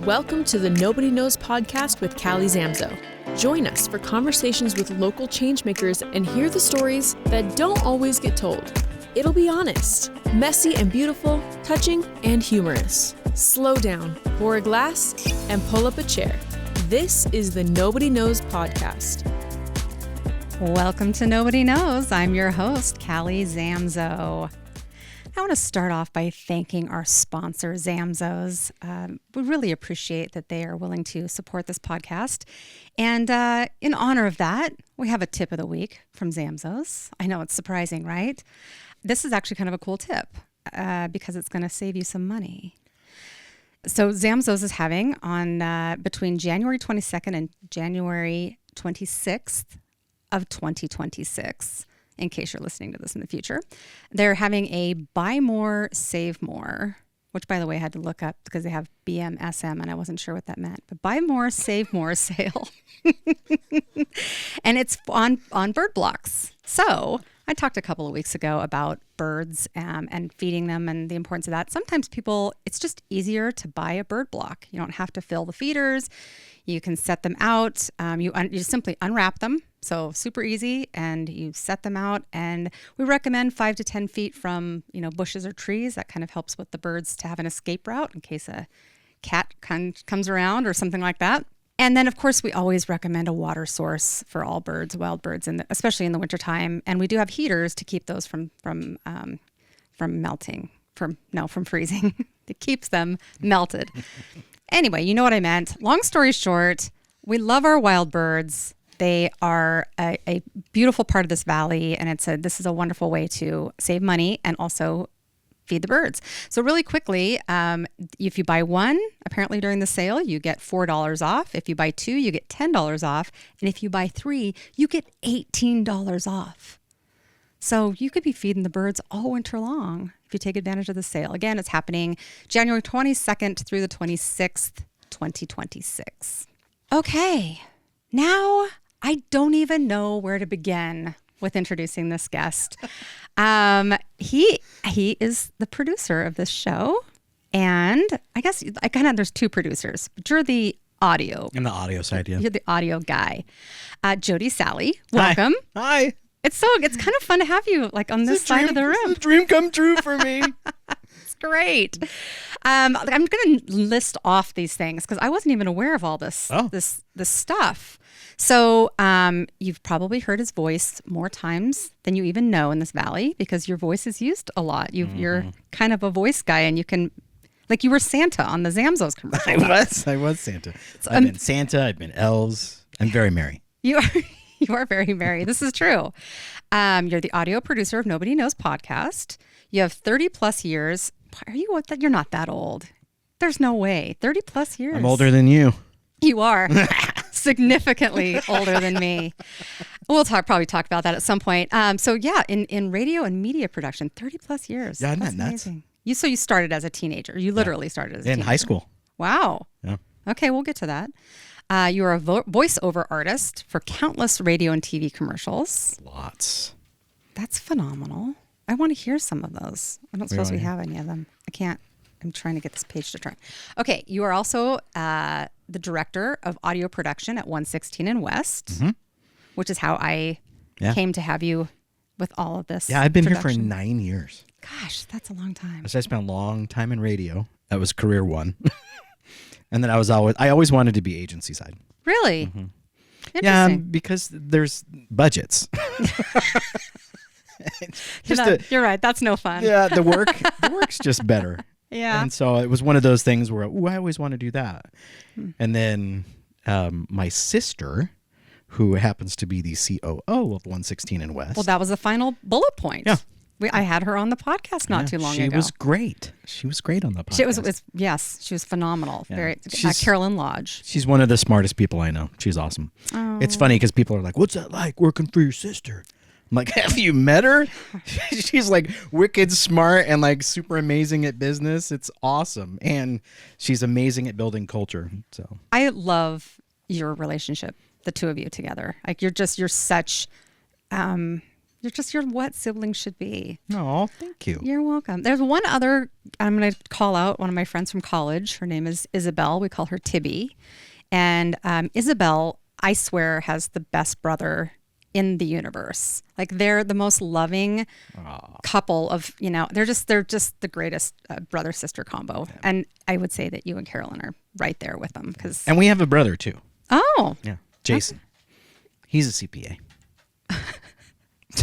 Welcome to the Nobody Knows podcast with Callie Zamzo. Join us for conversations with local changemakers and hear the stories that don't always get told. It'll be honest, messy and beautiful, touching and humorous. Slow down, pour a glass, and pull up a chair. This is the Nobody Knows podcast. Welcome to Nobody Knows. I'm your host, Callie Zamzo. I want to start off by thanking our sponsor, Zamzo's. We really appreciate that they are willing to support this podcast. And in honor of that, we have a tip of the week from Zamzo's. I know it's surprising, right? This is actually kind of a cool tip because it's going to save you some money. So Zamzo's is having on between January 22nd and January 26th of 2026. In case you're listening to this in the future, they're having a buy more, save more, which by the way, I had to look up because they have BMSM and I wasn't sure what that meant, but buy more, save more sale. And it's on bird blocks. So I talked a couple of weeks ago about birds and feeding them and the importance of that. Sometimes it's just easier to buy a bird block. You don't have to fill the feeders. You can set them out. You simply unwrap them. So super easy, and you set them out, and we recommend 5 to 10 feet from, bushes or trees. That kind of helps with the birds to have an escape route in case a cat comes around or something like that. And then, of course, we always recommend a water source for all birds, wild birds, especially in the wintertime. And we do have heaters to keep those from freezing. It keeps them melted. Anyway, you know what I meant. Long story short, we love our wild birds. They are a beautiful part of this valley, and this is a wonderful way to save money and also feed the birds. So really quickly, if you buy one, apparently during the sale, you get $4 off. If you buy two, you get $10 off. And if you buy three, you get $18 off. So you could be feeding the birds all winter long if you take advantage of the sale. Again, it's happening January 22nd through the 26th, 2026. Okay, now I don't even know where to begin with introducing this guest. He is the producer of this show, and I guess there's two producers, but you're the audio. I'm the audio side, yeah. You're the audio guy. Jodi Sali, welcome. Hi. It's kind of fun to have you on this side of the room. It's a dream come true for me. It's great. I'm going to list off these things because I wasn't even aware of all this stuff. So you've probably heard his voice more times than you even know in this valley because your voice is used a lot. You're kind of a voice guy, and you can, you were Santa on the Zamzo's commercial. I was Santa. So, I've been Santa. I've been elves. I'm very merry. You are very merry. This is true. You're the audio producer of Nobody Knows podcast. You have 30 plus years. You're not that old. There's no way. 30 plus years. I'm older than you. You are. Significantly older than me. We'll probably talk about that at some point. So yeah, in radio and media production, 30 plus years. Yeah, that's nuts. Amazing. So you started as a teenager. You literally started as a teenager. In high school. Wow. Yeah. Okay, we'll get to that. You are a voiceover artist for countless radio and TV commercials. Lots. That's phenomenal. I want to hear some of those. I don't suppose we have any of them. I can't. I'm trying to get this page to turn. Okay, you are also the director of audio production at 116 and West, which is how I came to have you with all of this. Yeah, I've been here for 9 years. Gosh, that's a long time. So I spent a long time in radio. That was career one. And then I always wanted to be agency side. Really? Mm-hmm. Interesting. Yeah, because there's budgets. You're right. That's no fun. Yeah, the work's just better. Yeah. And so it was one of those things where, I always want to do that. And then my sister, who happens to be the COO of 116 and West. Well, that was the final bullet point. Yeah. I had her on the podcast not too long ago. She was great. She was great on the podcast. She was phenomenal. Yeah. Very Carolyn Lodge. She's one of the smartest people I know. She's awesome. Oh. It's funny because people are like, what's that like working for your sister? I'm like, have you met her? She's wicked smart and super amazing at business. It's awesome. And she's amazing at building culture. So I love your relationship, the two of you together. You're such You're what siblings should be. No, thank you. You're welcome. There's one other, I'm going to call out one of my friends from college. Her name is Isabel. We call her Tibby. And Isabel, I swear, has the best brother in the universe. Like, they're the most loving couple of, they're just the greatest brother-sister combo. Yeah. And I would say that you and Carolyn are right there with them. And we have a brother too. Oh. Yeah. Jason. Okay. He's a CPA.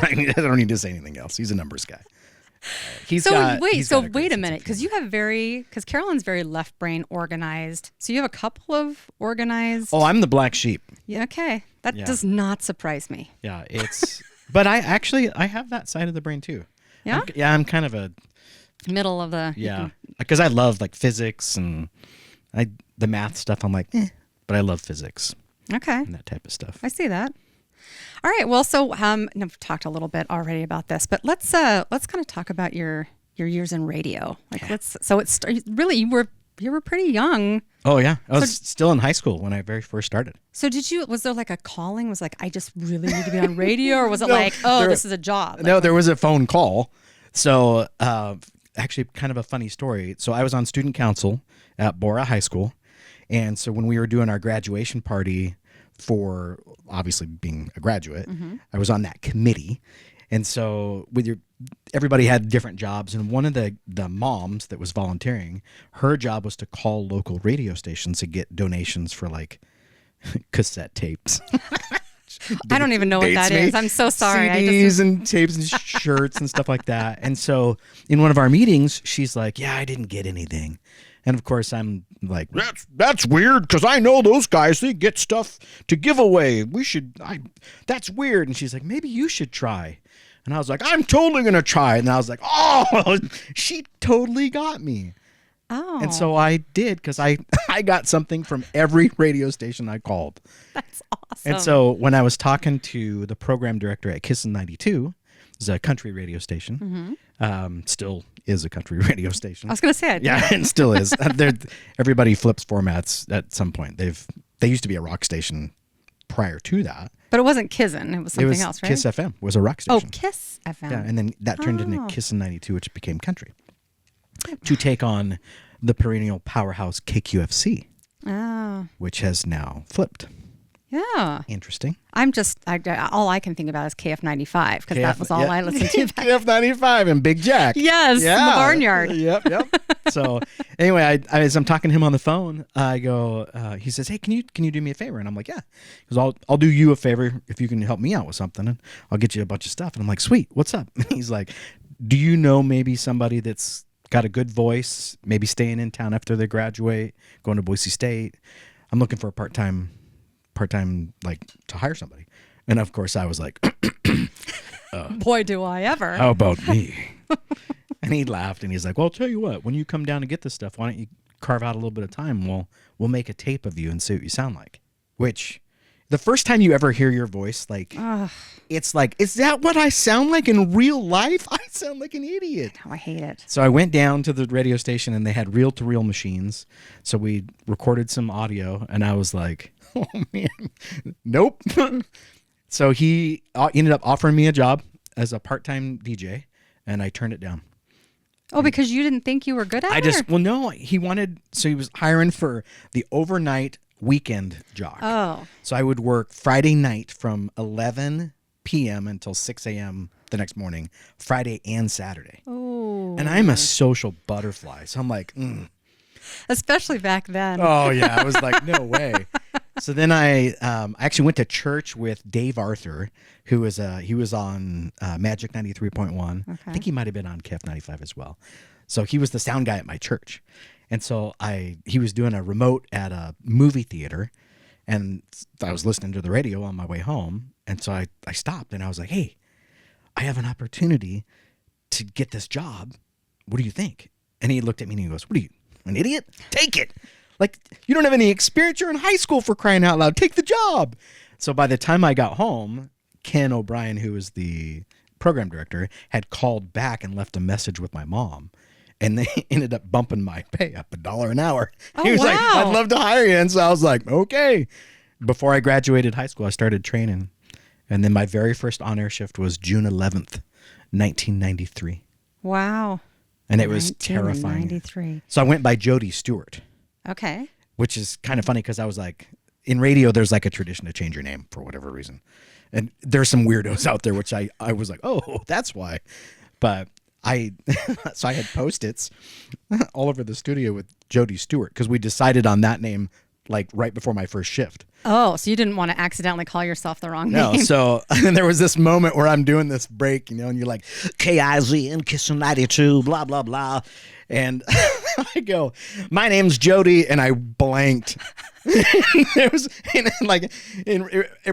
I don't need to say anything else. He's a numbers guy. Wait a minute, because Carolyn's very left brain organized. So you have a couple of organized. Oh, I'm the black sheep. Yeah, okay. That does not surprise me. Yeah, but I have that side of the brain too. Yeah? I'm kind of a middle of the. Yeah, because I love like physics and the math stuff. I'm like, but I love physics. Okay. And that type of stuff. I see that. All right. Well, so I've talked a little bit already about this, but let's kind of talk about your years in radio. Really you were pretty young. Oh yeah, I was still in high school when I very first started. So was there like a calling? Was like, I just really need to be on radio, or was it this is a job? No, there was a phone call. So actually, kind of a funny story. So I was on student council at Bora High School, and so when we were doing our graduation party for obviously being a graduate, I was on that committee. And so everybody had different jobs, and one of the moms that was volunteering, her job was to call local radio stations to get donations for like cassette tapes. I don't even know what that is. I'm so sorry. CDs and tapes and shirts and stuff like that. And so in one of our meetings, she's like, yeah, I didn't get anything. And of course, I'm like, that's weird, because I know those guys, they get stuff to give away. That's weird. And she's like, maybe you should try. And I was like, I'm totally going to try. And I was like, oh, she totally got me. Oh. And so I did, because I got something from every radio station I called. That's awesome. And so when I was talking to the program director at Kissin' 92, it's a country radio station. Still is a country radio station. I was going to say it. Yeah, and still is. Everybody flips formats at some point. They used to be a rock station prior to that. But it wasn't Kissin'. It was something else, right? Kiss FM was a rock station. Oh, Kiss FM. Yeah, and then that turned into Kissin' 92, which became country, to take on the perennial powerhouse KQFC, which has now flipped. Yeah. Interesting. All I can think about is KF95, because that was all I listened to. KF95 and Big Jack. Yes, in the barnyard. Yep. So anyway, as I'm talking to him on the phone, I go, he says, hey, can you do me a favor? And I'm like, yeah. He goes, I'll do you a favor if you can help me out with something, and I'll get you a bunch of stuff. And I'm like, sweet, what's up? And he's like, do you know maybe somebody that's got a good voice, maybe staying in town after they graduate, going to Boise State? I'm looking for a part-time like to hire somebody. And of course I was like, boy, do I ever. How about me? And he laughed and he's like, well, I'll tell you what, when you come down to get this stuff, why don't you carve out a little bit of time? We'll make a tape of you and see what you sound like. Which the first time you ever hear your voice, like, it's like, is that what I sound like in real life? I sound like an idiot. Oh, I hate it. So I went down to the radio station and they had reel-to-reel machines. So we recorded some audio and I was like, oh man, nope. So he ended up offering me a job as a part-time DJ, and I turned it down. Oh, because you didn't think you were good at it? No, he was hiring for the overnight weekend jock. Oh. So I would work Friday night from 11 p.m. until 6 a.m. the next morning, Friday and Saturday. Oh. And I'm a social butterfly, so I'm like, Especially back then. Oh yeah, I was like, no way. So then I actually went to church with Dave Arthur, who was he was on Magic 93.1. Okay. I think he might have been on KF 95 as well. So he was the sound guy at my church. And so he was doing a remote at a movie theater, and I was listening to the radio on my way home. And so I stopped and I was like, hey, I have an opportunity to get this job. What do you think? And he looked at me and he goes, what are you, an idiot? Take it. Like, you don't have any experience. You're in high school, for crying out loud. Take the job. So by the time I got home, Ken O'Brien, who was the program director, had called back and left a message with my mom. And they ended up bumping my pay up $1 an hour. Oh, he was like, wow. I'd love to hire you. And so I was like, okay. Before I graduated high school, I started training. And then my very first on-air shift was June 11th, 1993. Wow. And it was terrifying. 1993. So I went by Jodi Stewart, Okay. which is kind of funny because I was like, in radio, there's like a tradition to change your name for whatever reason. And there's some weirdos out there, which I was like, oh, that's why. But so I had Post-its all over the studio with Jodi Stewart because we decided on that name like right before my first shift. Oh, so you didn't want to accidentally call yourself the wrong No, name. so and there was this moment where I'm doing this break, and you're like, KIZN, Kissing 92, blah, blah, blah. And I go, my name's Jodi, and I blanked. It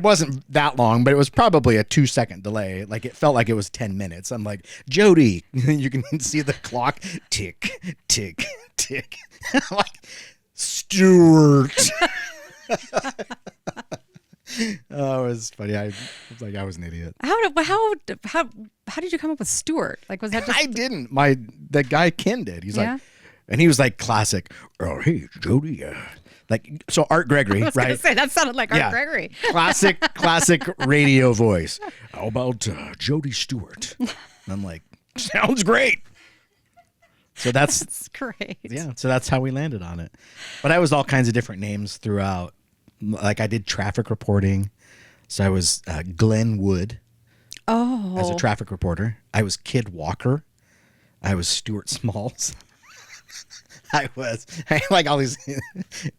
wasn't that long, but it was probably a 2-second delay. Like it felt like it was 10 minutes. I'm like, Jodi. You can see the clock tick, tick, tick. I'm like, Stewart. Oh, it was funny. I was like, I was an idiot. How did you come up with Stewart? Like, was that just I didn't. The guy Ken did. He's Yeah? like, and he was like classic. Oh, hey, Jodi. Like, so Art Gregory, I was gonna right? say that sounded like Art Gregory. classic radio voice. How about Jodi Stewart? And I'm like, sounds great. So That's great. yeah. So that's how we landed on it. But I was all kinds of different names throughout. Like I did traffic reporting. So I was Glenn Wood as a traffic reporter. I was Kid Walker. I was Stuart Smalls. I like all these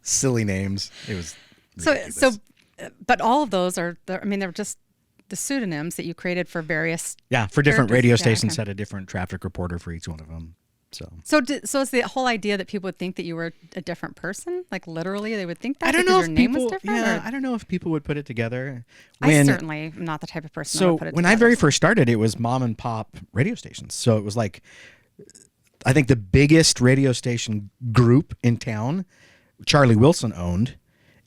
silly names. It was ridiculous. But all of those are, they're just the pseudonyms that you created for various. Yeah, for different characters. radio Yeah, stations okay. had a different traffic reporter for each one of them. So is the whole idea that people would think that you were a different person? Like literally, they would think that I don't because know your if name people. was different. Yeah, or- I don't know if people would put it together. I certainly am not the type of person that So would put it when together. I very first started, it was mom and pop radio stations. So it was like, I think the biggest radio station group in town, Charlie Wilson owned,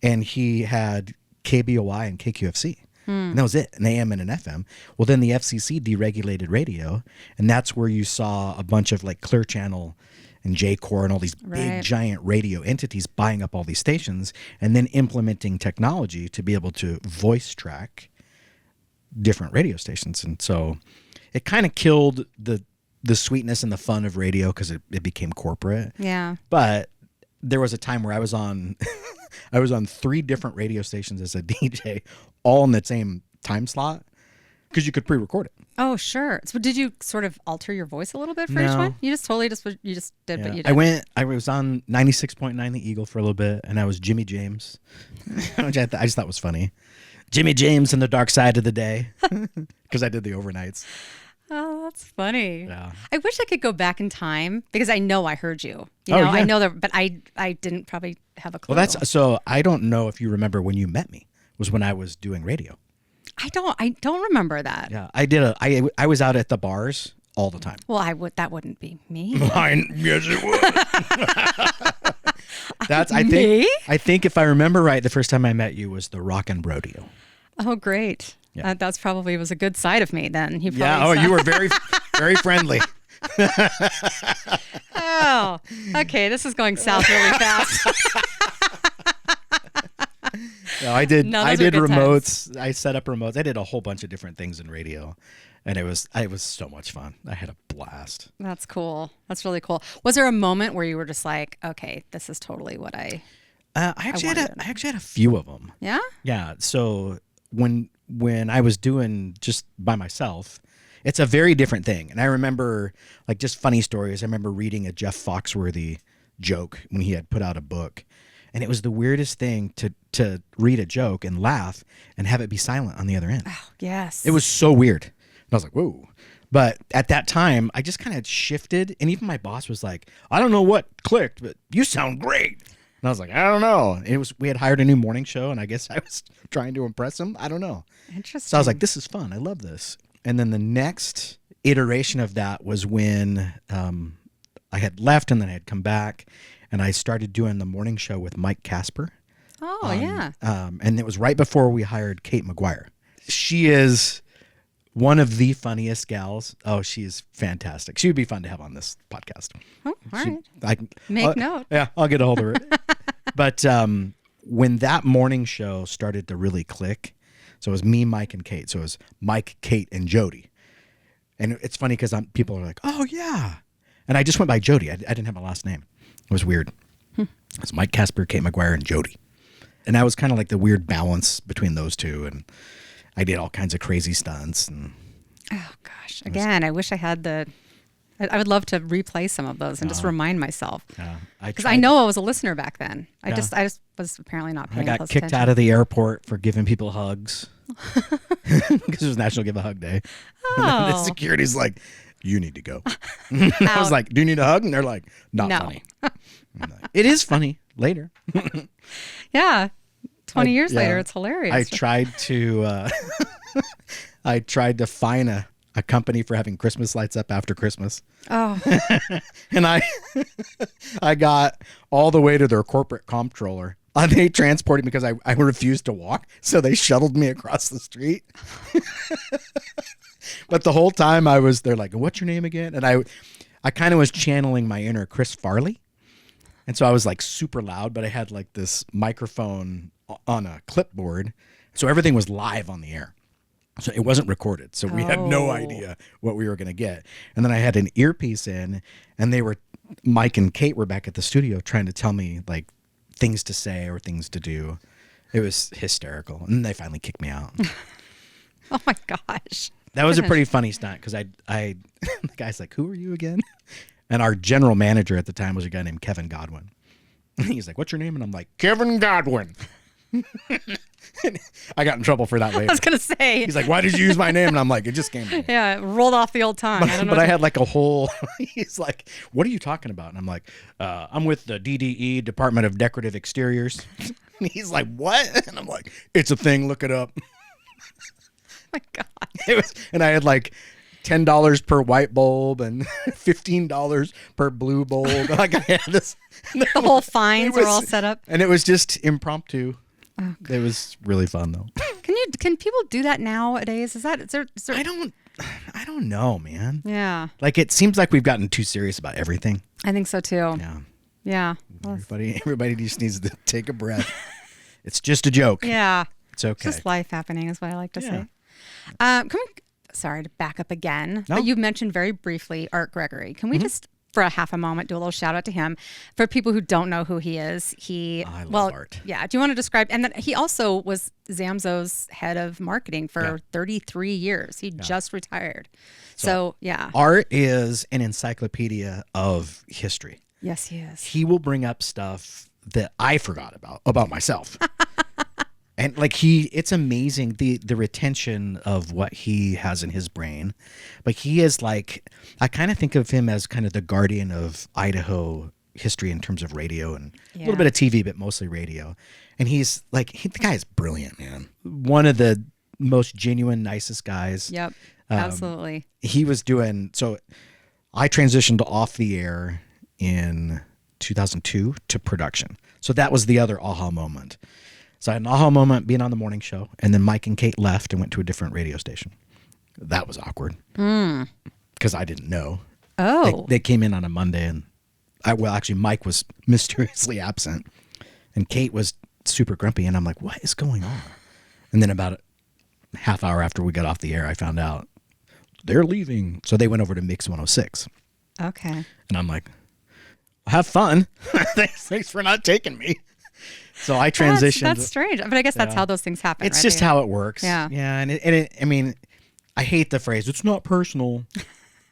and he had KBOI and KQFC. And that was it, an AM and an FM. Well, then the FCC deregulated radio, and that's where you saw a bunch of like Clear Channel and J-Core and all these big Right. giant radio entities buying up all these stations and then implementing technology to be able to voice track different radio stations. And so it kind of killed the sweetness and the fun of radio because it became corporate. Yeah. But there was a time where I was on I was on 3 different radio stations as a DJ, all in the same time slot because you could pre-record it. Oh, sure. So did you sort of alter your voice a little bit for each No. one? You just did, Yeah. but you did. I was on 96.9 The Eagle for a little bit, and I was Jimmy James, which I just thought was funny. Jimmy James and the Dark Side of the Day, because I did the overnights. Oh, that's funny. Yeah. I wish I could go back in time because I know I heard you. You Oh, know, I yeah. know that, but I didn't probably have a clue. Well, so I don't know if you remember when you met me, was when I was doing radio. I don't remember that. Yeah, I was out at the bars all the time. Well, that wouldn't be me. Yes, it would. That's Me? I think if I remember right, the first time I met you was the Rockin' Rodeo. Oh, great. Yeah. That's probably was a good side of me then. You Yeah. Oh, probably you were very, very friendly. Oh, okay. This is going south really fast. No, I did. No, I those are did good remotes. I set up remotes. I did a whole bunch of different things in radio, and it was so much fun. I had a blast. That's cool. That's really cool. Was there a moment where you were just like, okay, this is totally what I? I actually wanted had a few of them. Yeah. Yeah. So when I was doing just by myself, it's a very different thing. And I remember like just funny stories. I remember reading a Jeff Foxworthy joke when he had put out a book. And it was the weirdest thing to read a joke and laugh and have it be silent on the other end. Oh, yes. It was so weird. And I was like, whoa. But at that time, I just kind of shifted. And even my boss was like, I don't know what clicked, but you sound great. And I was like, I don't know. We had hired a new morning show, and I guess I was trying to impress him. I don't know. Interesting. So I was like, this is fun. I love this. And then the next iteration of that was when I had left and then I had come back, and I started doing the morning show with Mike Casper. Oh, yeah. And it was right before we hired Kate McGuire. She is one of the funniest gals. Oh, she is fantastic. She would be fun to have on this podcast. Oh, all She- right. Make note. Yeah, I'll get a hold of her. But when that morning show started to really click, So it was me, Mike, and Kate. So it was Mike, Kate, and Jodi. And it's funny because people are like, oh, yeah. And I just went by Jodi. I didn't have a last name. It was weird. It's Mike Casper, Kate McGuire, and Jodi. And I was kind of like the weird balance between those two. And I did all kinds of crazy stunts. And Oh, gosh. Again, I wish I had I would love to replay some of those and just remind myself. Because I know I was a listener back then. I just was apparently not paying I got kicked out of the airport for giving people hugs. Because it was National Give a Hug Day. And the security's like, you need to go. I was like, do you need a hug? And they're like, not funny. I'm like, it is funny later. Yeah. 20 years later, it's hilarious. I tried to fine a company for having Christmas lights up after Christmas. Oh. And I got all the way to their corporate comptroller. They transported me because I refused to walk. So they shuttled me across the street. But the whole time they're like, what's your name again? And I kind of was channeling my inner Chris Farley. And so I was like super loud, but I had like this microphone on a clipboard. So everything was live on the air. So it wasn't recorded. So we had no idea what we were going to get. And then I had an earpiece in, and Mike and Kate were back at the studio trying to tell me like things to say or things to do. It was hysterical. And then they finally kicked me out. Oh my gosh. That was a pretty funny stunt because the guy's like, who are you again? And our general manager at the time was a guy named Kevin Godwin. He's like, what's your name? And I'm like, Kevin Godwin. I got in trouble for that later. I was going to say. He's like, why did you use my name? And I'm like, it just came to me. Yeah, it rolled off the old tongue. But I had like a whole, he's like, what are you talking about? And I'm like, I'm with the DDE, Department of Decorative Exteriors. And he's like, what? And I'm like, it's a thing, look it up. Oh my God. And I had like $10 per white bulb and $15 per blue bulb. Like I had this. The whole fines were all set up. And it was just impromptu. Oh, it was really fun though. Can people do that nowadays? Is there I don't know, man. Yeah. Like it seems like we've gotten too serious about everything. I think so too. Yeah. Yeah. Everybody just needs to take a breath. It's just a joke. Yeah. It's okay. It's just life happening is what I like to say. Sorry to back up again, No. but you mentioned very briefly Art Gregory. Can we just, for a half a moment, do a little shout out to him? For people who don't know who he is, I love Art. Yeah. Do you want to describe? And then he also was Zamzo's head of marketing for 33 years. He just retired. So, yeah. Art is an encyclopedia of history. Yes, he is. He will bring up stuff that I forgot about myself. And like it's amazing the retention of what he has in his brain. But he is like, I kind of think of him as kind of the guardian of Idaho history in terms of radio and a little bit of TV, but mostly radio. And he's like, the guy is brilliant, man. One of the most genuine, nicest guys. Yep, absolutely. He was so I transitioned off the air in 2002 to production. So that was the other aha moment. So I had an aha moment being on the morning show, and then Mike and Kate left and went to a different radio station. That was awkward because I didn't know. Oh. They came in on a Monday, and actually Mike was mysteriously absent, and Kate was super grumpy, and I'm like, what is going on? And then about a half hour after we got off the air, I found out they're leaving. So they went over to Mix 106. Okay. And I'm like, have fun. Thanks for not taking me. So I transitioned. That's strange, but I guess that's how those things happen. It's right? just how it works. Yeah. Yeah, and I mean, I hate the phrase. It's not personal,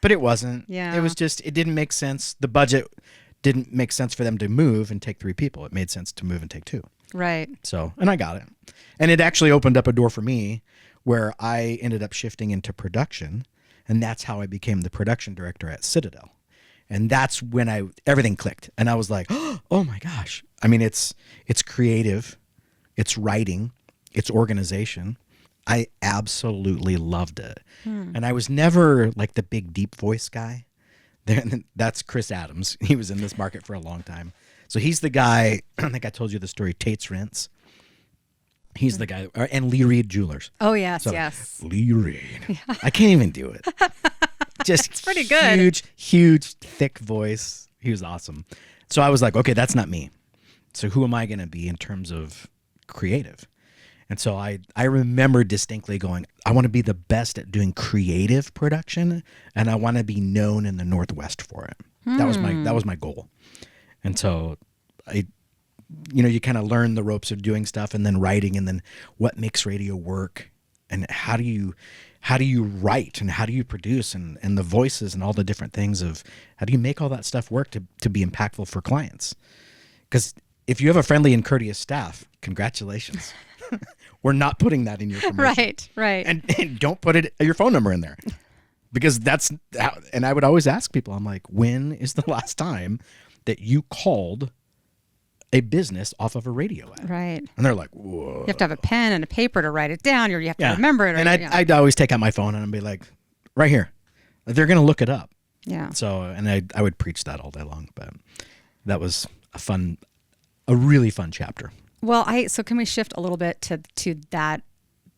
but it wasn't. Yeah. It was just. It didn't make sense. The budget didn't make sense for them to move and take 3 people. It made sense to move and take 2. Right. So, and I got it, and it actually opened up a door for me, where I ended up shifting into production, and that's how I became the production director at Citadel. And that's when everything clicked, and I was like, "Oh my gosh!" I mean, it's creative, it's writing, it's organization. I absolutely loved it, and I was never like the big deep voice guy. That's Chris Adams. He was in this market for a long time, so he's the guy. I think I told you the story. Tate's Rents. He's the guy, and Lee Reed Jewelers. Oh yes, So, yes. Lee Reed. I can't even do it. Just It's pretty good. Huge, thick voice. He was awesome. So I was like, okay, that's not me. So who am I going to be in terms of creative? And so I remember distinctly going, I want to be the best at doing creative production, and I want to be known in the Northwest for it. That was my goal. And so you kind of learn the ropes of doing stuff, and then writing, and then what makes radio work, and how do you write, and how do you produce, and the voices and all the different things of how do you make all that stuff work to be impactful for clients. Because if you have a friendly and courteous staff, congratulations. We're not putting that in your commercial. Right. And don't put your phone number in there, because that's how, and I would always ask people, I'm like, when is the last time that you called a business off of a radio ad? Right. And they're like, whoa. You have to have a pen and a paper to write it down, or you have to remember it. And I'd always take out my phone and I'd be like, right here. They're going to look it up. Yeah. So, and I would preach that all day long, but that was a really fun chapter. Well, so can we shift a little bit to that,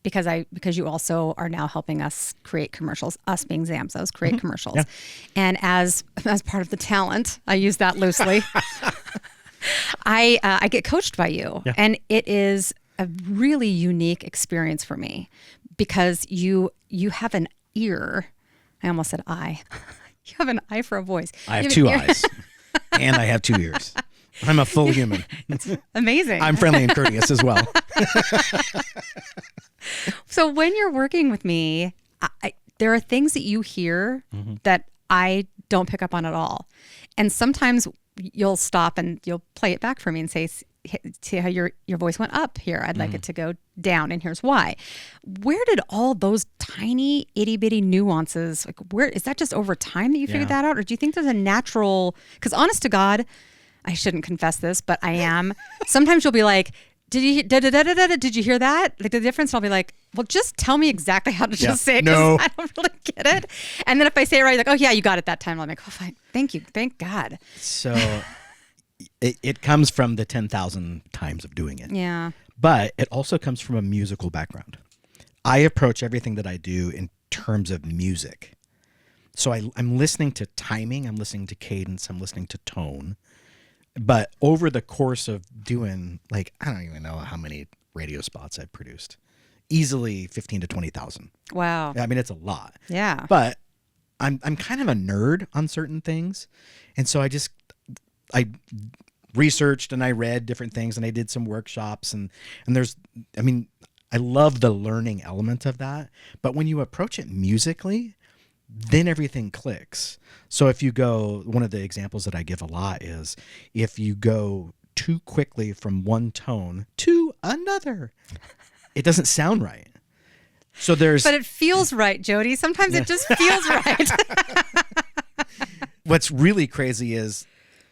because you also are now helping us create commercials, us being Zamzos, create commercials. Yeah. And as part of the talent, I use that loosely. I get coached by you, and it is a really unique experience for me, because you have an ear. I almost said eye. You have an eye for a voice. I have two eyes, and I have 2 ears. I'm a full human. It's amazing. I'm friendly and courteous as well. So when you're working with me, there are things that you hear that I don't pick up on at all. And sometimes you'll stop and you'll play it back for me and say, see how your voice went up here. I'd like it to go down, and here's why. Where did all those tiny itty bitty nuances, where is that just over time that you figured that out? Or do you think there's a natural, because honest to God, I shouldn't confess this, but I am. Sometimes you'll be like, did you hear that? Like the difference? And I'll be like, well, just tell me exactly how to just say it, because I don't really get it. And then if I say it right, like, oh yeah, you got it that time. I'm like, oh fine, thank you, thank God. So it comes from the 10,000 times of doing it. Yeah. But it also comes from a musical background. I approach everything that I do in terms of music. So I'm listening to timing, I'm listening to cadence, I'm listening to tone. But over the course of doing, like, I don't even know how many radio spots I've produced. Easily 15 to 20,000. Wow. I mean, it's a lot. Yeah. But I'm kind of a nerd on certain things. And so I researched and I read different things, and I did some workshops, and I love the learning element of that. But when you approach it musically, then everything clicks. So if you go, one of the examples that I give a lot is if you go too quickly from one tone to another, it doesn't sound right. So but it feels right, Jodi. Sometimes it just feels right. What's really crazy is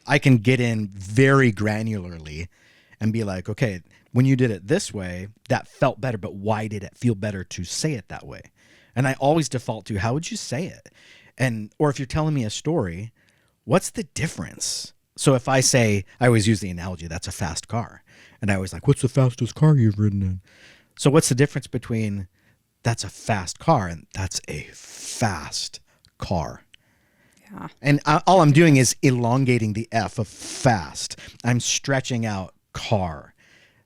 I can get in very granularly and be like, okay, when you did it this way, that felt better, but why did it feel better to say it that way? And I always default to, how would you say it? Or if you're telling me a story, what's the difference? So if I always use the analogy, that's a fast car. And I always like, what's the fastest car you've ridden in? So what's the difference between that's a fast car and that's a fast car? Yeah. And all I'm doing is elongating the F of fast. I'm stretching out car.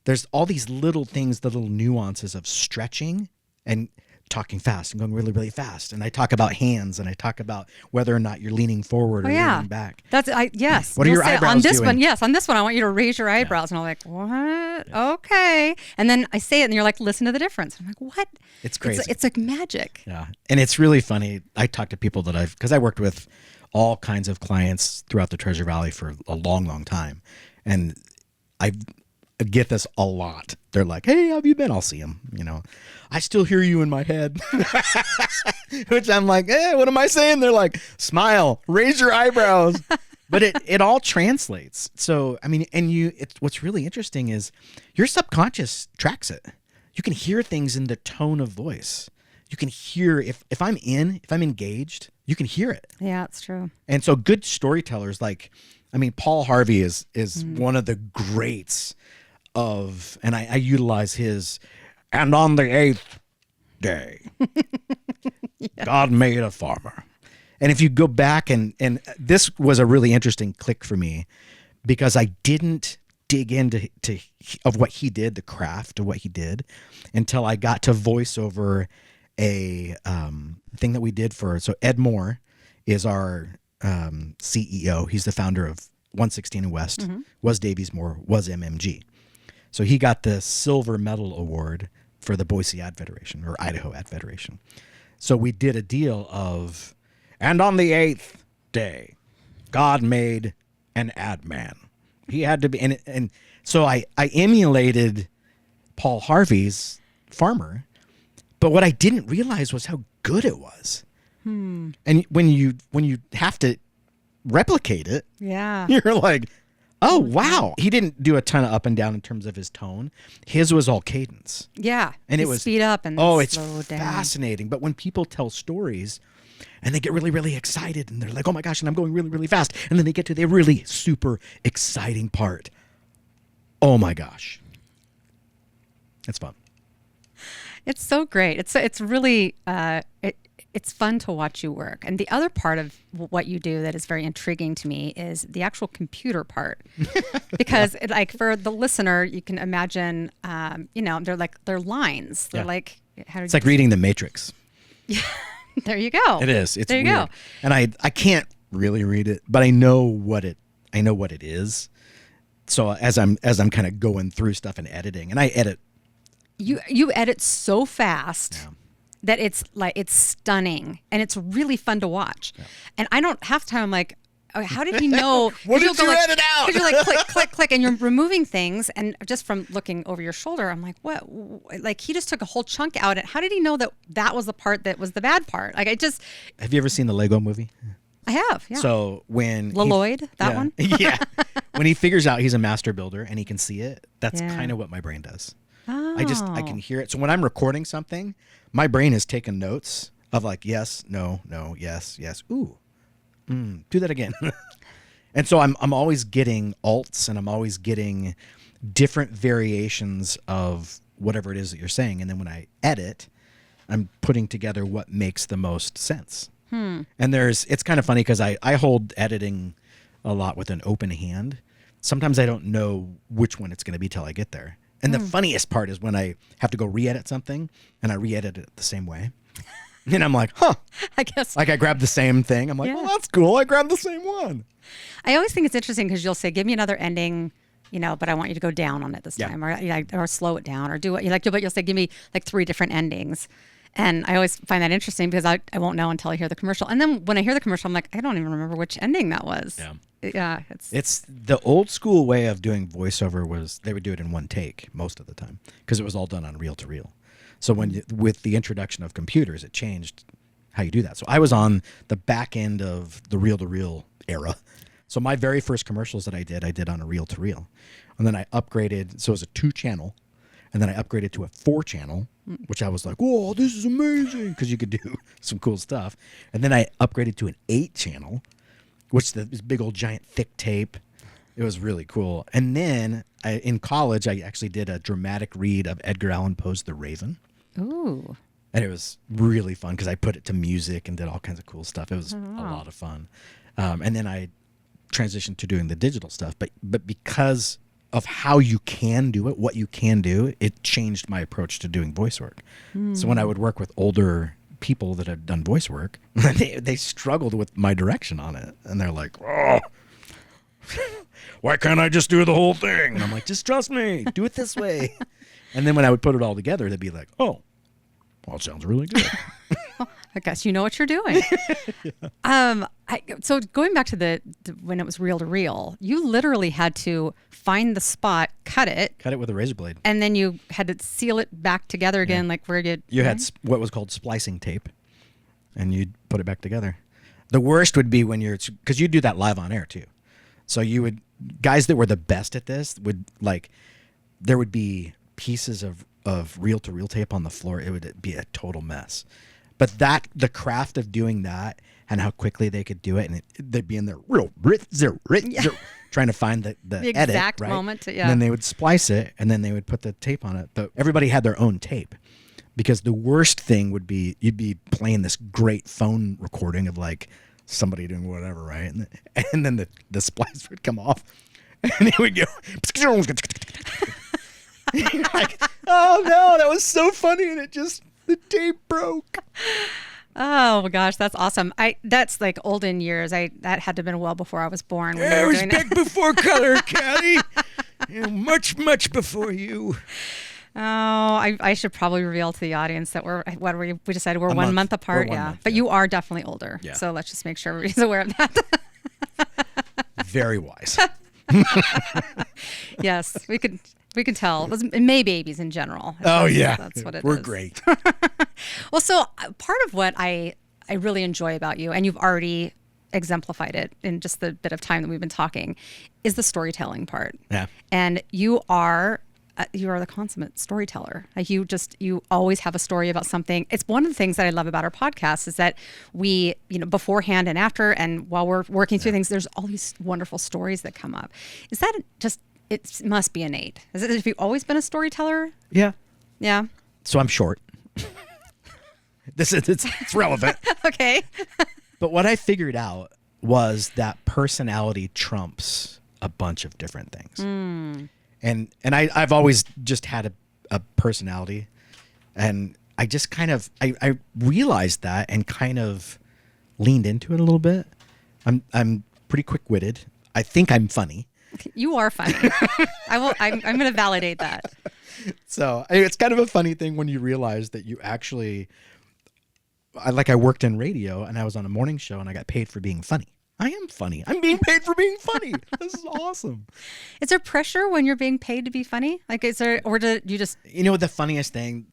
There's all these little things, the little nuances of stretching and talking fast and going really, really fast. And I talk about hands, and I talk about whether or not you're leaning forward or leaning back. Yes. What are your eyebrows on this doing? one? Yes, on this one, I want you to raise your eyebrows. Yeah. And I'm like, what? Yeah. Okay. And then I say it, and you're like, listen to the difference. I'm like, what? It's crazy. It's like magic. Yeah. And it's really funny. I talk to people because I worked with all kinds of clients throughout the Treasure Valley for a long, long time. And I get this a lot. They're like, hey, how have you been? I'll see them. I still hear you in my head. Which I'm like, what am I saying? They're like, smile, raise your eyebrows. But it all translates. So, I mean, and what's really interesting is your subconscious tracks it. You can hear things in the tone of voice. You can hear if I'm engaged, you can hear it. Yeah, it's true. And so good storytellers, Paul Harvey is one of the greats of, and I utilize his, and on the 8th day, God made a farmer. And if you go back and this was a really interesting click for me, because I didn't dig into of what he did, the craft of what he did, until I got to voice over a thing that we did so Ed Moore is our CEO. He's the founder of 116 and West, was Davies Moore, was MMG. So he got the silver medal award for the Boise Ad Federation or Idaho Ad Federation. So we did a deal of, and on the 8th day, God made an ad man. He had to be, and so I emulated Paul Harvey's Farmer, but what I didn't realize was how good it was. And when you have to replicate it, you're like, oh wow. He didn't do a ton of up and down in terms of his tone. His was all cadence. Yeah, and it was speed up and it's slow down. Fascinating. But when people tell stories and they get really, really excited and they're like, oh my gosh, and I'm going really, really fast, and then they get to the really super exciting part. Oh my gosh, it's fun. It's so great. It's really it's fun to watch you work. And the other part of what you do that is very intriguing to me is the actual computer part, because like for the listener, you can imagine, they're lines. They're like it's like reading The Matrix. Yeah, there you go. It is. It's there you weird. go. And I can't really read it, but I know what it is. So as I'm kind of going through stuff and editing, and I edit. You edit so fast that it's stunning, and it's really fun to watch. Yeah. And I don't have time. I'm like, oh, how did he know? What did you edit out? Because you're like click, click, click, and you're removing things, and just from looking over your shoulder, I'm like, what? Like he just took a whole chunk out. And how did he know that was the part that was the bad part? Like Have you ever seen the Lego Movie? I have. Yeah. So when Lloyd, one. Yeah. When he figures out he's a master builder and he can see it, that's kind of what my brain does. Oh. I can hear it. So when I'm recording something, my brain is taking notes of like, yes, no, yes, yes. Ooh, do that again. And so I'm always getting alts, and I'm always getting different variations of whatever it is that you're saying. And then when I edit, I'm putting together what makes the most sense. And it's kind of funny because I hold editing a lot with an open hand. Sometimes I don't know which one it's going to be till I get there. And the funniest part is when I have to go re-edit something and I re-edit it the same way. And I'm like, huh. I guess. Like I grabbed the same thing. I'm like, well, that's cool. I grabbed the same one. I always think it's interesting because you'll say, give me another ending, but I want you to go down on it this time, or slow it down, or do what you like. But you'll say, give me like 3 different endings. And I always find that interesting because I won't know until I hear the commercial. And then when I hear the commercial, I'm like, I don't even remember which ending that was. Yeah. It's the old school way of doing voiceover was they would do it in one take most of the time because it was all done on reel to reel. So with the introduction of computers, it changed how you do that. So I was on the back end of the reel to reel era. So my very first commercials that I did on a reel to reel. And then I upgraded. So it was a 2-channel. And then I upgraded to a 4-channel, which I was like, whoa, this is amazing, because you could do some cool stuff. And then I upgraded to an 8-channel, which is this big old giant thick tape. It was really cool. And then in college, I actually did a dramatic read of Edgar Allan Poe's The Raven. Ooh. And it was really fun because I put it to music and did all kinds of cool stuff. It was a lot of fun. And then I transitioned to doing the digital stuff. But because of how you can do it, what you can do, it changed my approach to doing voice work. So when I would work with older people that had done voice work, they struggled with my direction on it. And they're like, oh, why can't I just do the whole thing? And I'm like, just trust me, do it this way. And then when I would put it all together, they'd be like, oh, well, it sounds really good. I guess you know what you're doing. So going back to the when it was reel to reel, you literally had to find the spot, cut it with a razor blade, and then you had to seal it back together again, like where you had what was called splicing tape, and you'd put it back together. The worst would be when because you do that live on air too. So guys that were the best at this there would be pieces of reel to reel tape on the floor. It would be a total mess. But the craft of doing that and how quickly they could do it, and they'd be in there trying to find the edit, exact right? moment. And then they would splice it, and then they would put the tape on it. But everybody had their own tape, because the worst thing would be you'd be playing this great phone recording of like somebody doing whatever, right? And then the splice would come off, And he would go, like, oh no, that was so funny. And the tape broke. Oh my gosh, that's awesome. That's like olden years. That had to have been well before I was born. When It you were was doing back before color, Callie. Much, much before you. Oh, I should probably reveal to the audience that we decided we're 1 month apart. We're 1 Yeah. month, But yeah. you are definitely older. Yeah. So let's just make sure everybody's aware of that. Very wise. Yes, we can tell. It was May babies in general. Oh, yeah. That's what it is. We're great. Well, so part of what I really enjoy about you, and you've already exemplified it in just the bit of time that we've been talking, is the storytelling part. Yeah. And you are the consummate storyteller. Like you always have a story about something. It's one of the things that I love about our podcast is that we, beforehand and after, and while we're working through things, there's all these wonderful stories that come up. Is that just? It must be innate. Have you always been a storyteller? Yeah. Yeah. So I'm short. It's relevant. Okay. But what I figured out was that personality trumps a bunch of different things. And I've always just had a personality, and I just kind of I realized that and kind of leaned into it a little bit. I'm pretty quick-witted. I think I'm funny. You are funny. I'm going to validate that. So it's kind of a funny thing when you realize that you actually, I worked in radio and I was on a morning show and I got paid for being funny. I am funny. I'm being paid for being funny. This is awesome. Is there pressure when you're being paid to be funny? Like, or do you just? The funniest thing,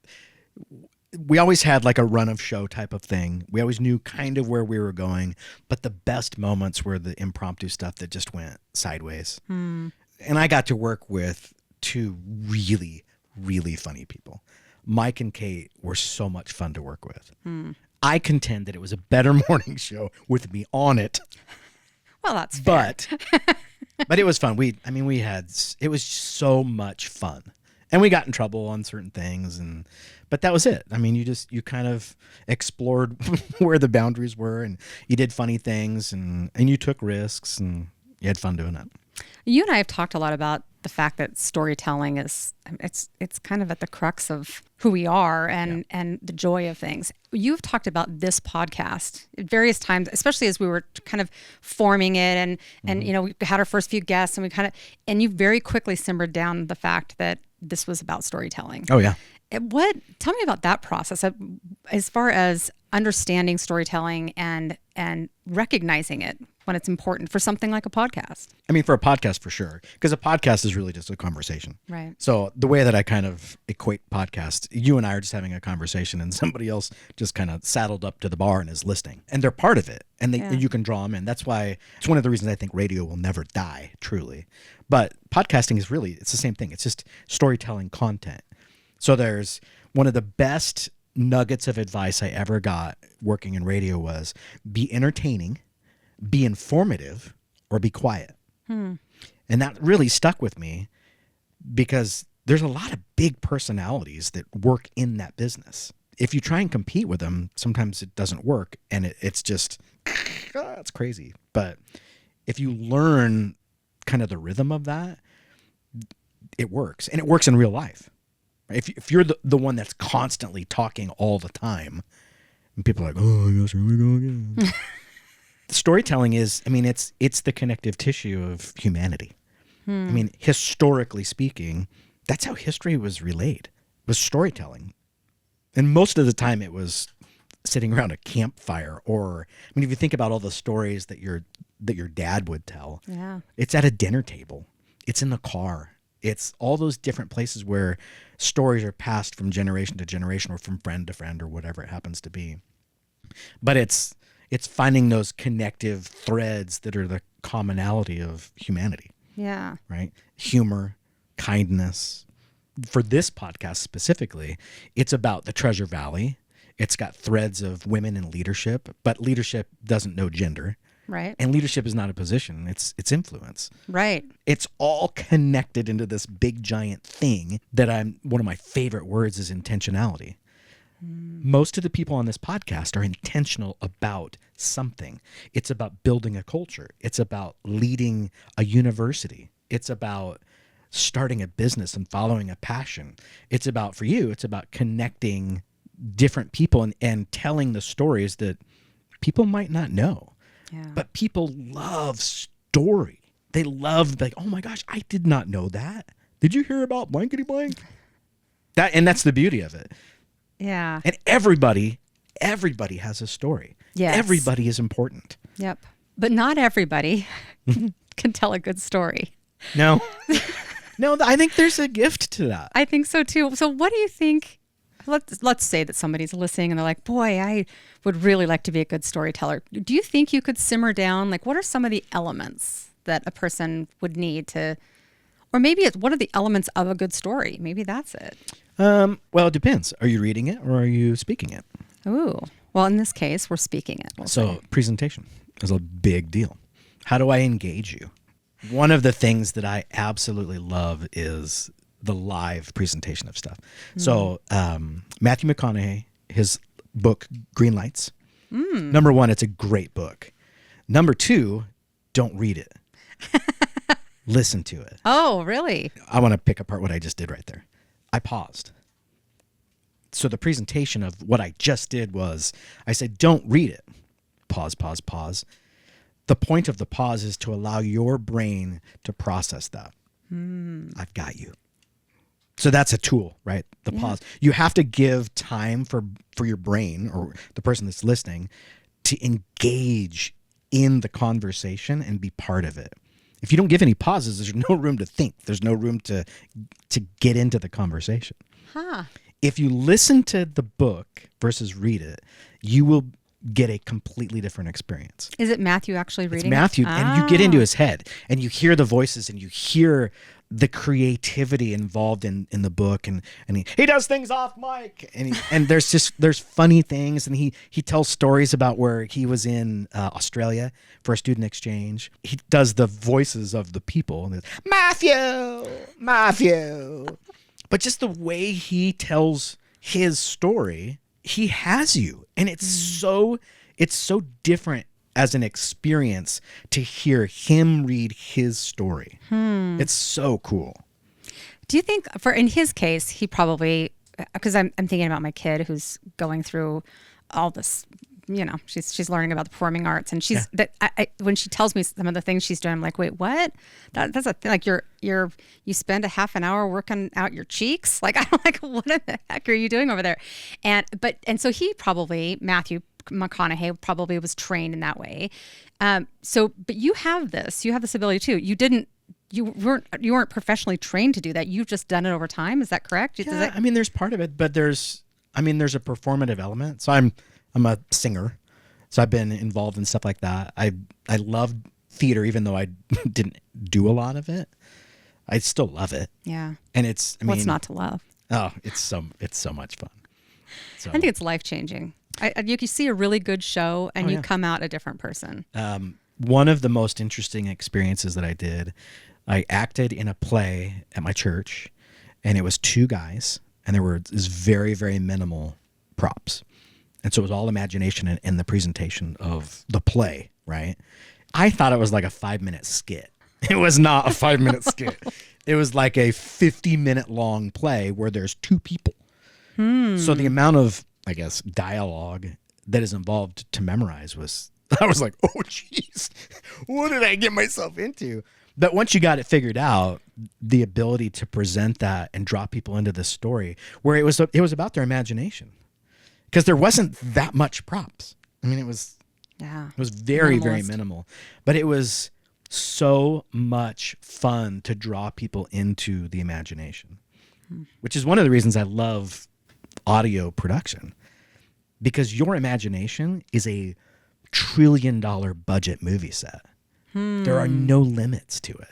we always had like a run of show type of thing. We always knew kind of where we were going, but the best moments were the impromptu stuff that just went sideways. And I got to work with two really, really funny people. Mike and Kate were so much fun to work with. I contend that it was a better morning show with me on it. Well, that's fair. But it was fun. It was so much fun. And we got in trouble on certain things, but that was it. I mean, you kind of explored where the boundaries were, and you did funny things, and you took risks, and you had fun doing it. You and I have talked a lot about the fact that storytelling it's kind of at the crux of who we are and the joy of things. You've talked about this podcast at various times, especially as we were kind of forming it, and we had our first few guests, and you very quickly simmered down the fact that this was about storytelling. Oh yeah. Tell me about that process as far as understanding storytelling and recognizing it when it's important for something like a podcast. I mean, for a podcast, for sure, because a podcast is really just a conversation. Right. So the way that I kind of equate podcast, you and I are just having a conversation and somebody else just kind of saddled up to the bar and is listening, and they're part of it, and you can draw them in. That's why it's one of the reasons I think radio will never die, truly. But podcasting is it's the same thing. It's just storytelling content. So there's one of the best nuggets of advice I ever got working in radio was be entertaining, be informative, or be quiet. And that really stuck with me because there's a lot of big personalities that work in that business. If you try and compete with them, sometimes it doesn't work, and it's just, it's crazy. But if you learn kind of the rhythm of that, it works, and it works in real life. If you're the one that's constantly talking all the time, and people are like, oh, I guess here we go again. Storytelling is, it's the connective tissue of humanity. I mean, historically speaking, that's how history was relayed, was storytelling. And most of the time it was sitting around a campfire, or, if you think about all the stories that your dad would tell, it's at a dinner table, it's in the car. It's all those different places where stories are passed from generation to generation or from friend to friend or whatever it happens to be. But it's finding those connective threads that are the commonality of humanity. Yeah. Right? Humor, kindness. For this podcast specifically, it's about the Treasure Valley. It's got threads of women in leadership, but leadership doesn't know gender. Right. And leadership is not a position, it's influence. Right. It's all connected into this big giant thing that one of my favorite words is intentionality. Most of the people on this podcast are intentional about something. It's about building a culture. It's about leading a university. It's about starting a business and following a passion. It's about, for you, it's about connecting different people and telling the stories that people might not know. Yeah. But people love story. They love, like, oh my gosh, I did not know that. Did you hear about blankety blank? And that's the beauty of it. Yeah. And everybody has a story. Yes. Everybody is important. Yep. But not everybody can tell a good story. No. No, I think there's a gift to that. I think so too. So what do you think? Let's say that somebody's listening and they're like, boy, I would really like to be a good storyteller. Do you think you could simmer down, like, what are some of the elements that a person would need to, or maybe it's what are the elements of a good story? Maybe that's it. Well, it depends. Are you reading it or are you speaking it? Ooh. Well, in this case, we're speaking it. So presentation is a big deal. How do I engage you? One of the things that I absolutely love is the live presentation of stuff. So Matthew McConaughey, his book, Green Lights. Number one, it's a great book. Number two, don't read it. Listen to it. Oh, really? I want to pick apart what I just did right there. I paused. So the presentation of what I just did was, I said, don't read it. Pause, pause, pause. The point of the pause is to allow your brain to process that. I've got you. So that's a tool, right? The pause. You have to give time for your brain or the person that's listening to engage in the conversation and be part of it. If you don't give any pauses, there's no room to think. There's no room to get into the conversation. Huh. If you listen to the book versus read it, you will get a completely different experience. Is it Matthew actually reading It's Matthew, it? and you get into his head, and you hear the voices, and you hear the creativity involved in the book, and he does things off mic, and there's funny things, and he tells stories about where he was in Australia for a student exchange. He does the voices of the people, and Matthew, but just the way he tells his story, he has you, and it's so different as an experience to hear him read his story. It's so cool. Do you think, in his case, he probably, because I'm thinking about my kid who's going through all this, she's learning about the performing arts, and she's when she tells me some of the things she's doing, I'm like, wait, what? That's a thing. Like you spend a half an hour working out your cheeks. Like, I'm like, what the heck are you doing over there? And so he probably, Matthew McConaughey probably was trained in that way. But you have this ability too. You weren't professionally trained to do that. You've just done it over time. Is that correct? Yeah, I mean, there's part of it, but there's a performative element. So I'm a singer, so I've been involved in stuff like that. I love theater, even though I didn't do a lot of it. I still love it. Yeah. And what's not to love? Oh, it's so much fun. So I think it's life-changing. You can see a really good show and you come out a different person. One of the most interesting experiences that I did, I acted in a play at my church, and it was two guys, and there were this very, very minimal props. And so it was all imagination in the presentation of the play, right? I thought it was like a 5-minute skit. It was not a 5-minute skit. It was like a 50-minute long play where there's two people. So the amount of, I guess, dialogue that is involved to memorize I was like, oh, jeez, what did I get myself into? But once you got it figured out, the ability to present that and draw people into this story where it was about their imagination. Because there wasn't that much props. I mean, it was very, very minimal. But it was so much fun to draw people into the imagination, which is one of the reasons I love audio production. Because your imagination is a $1 trillion budget movie set. There are no limits to it.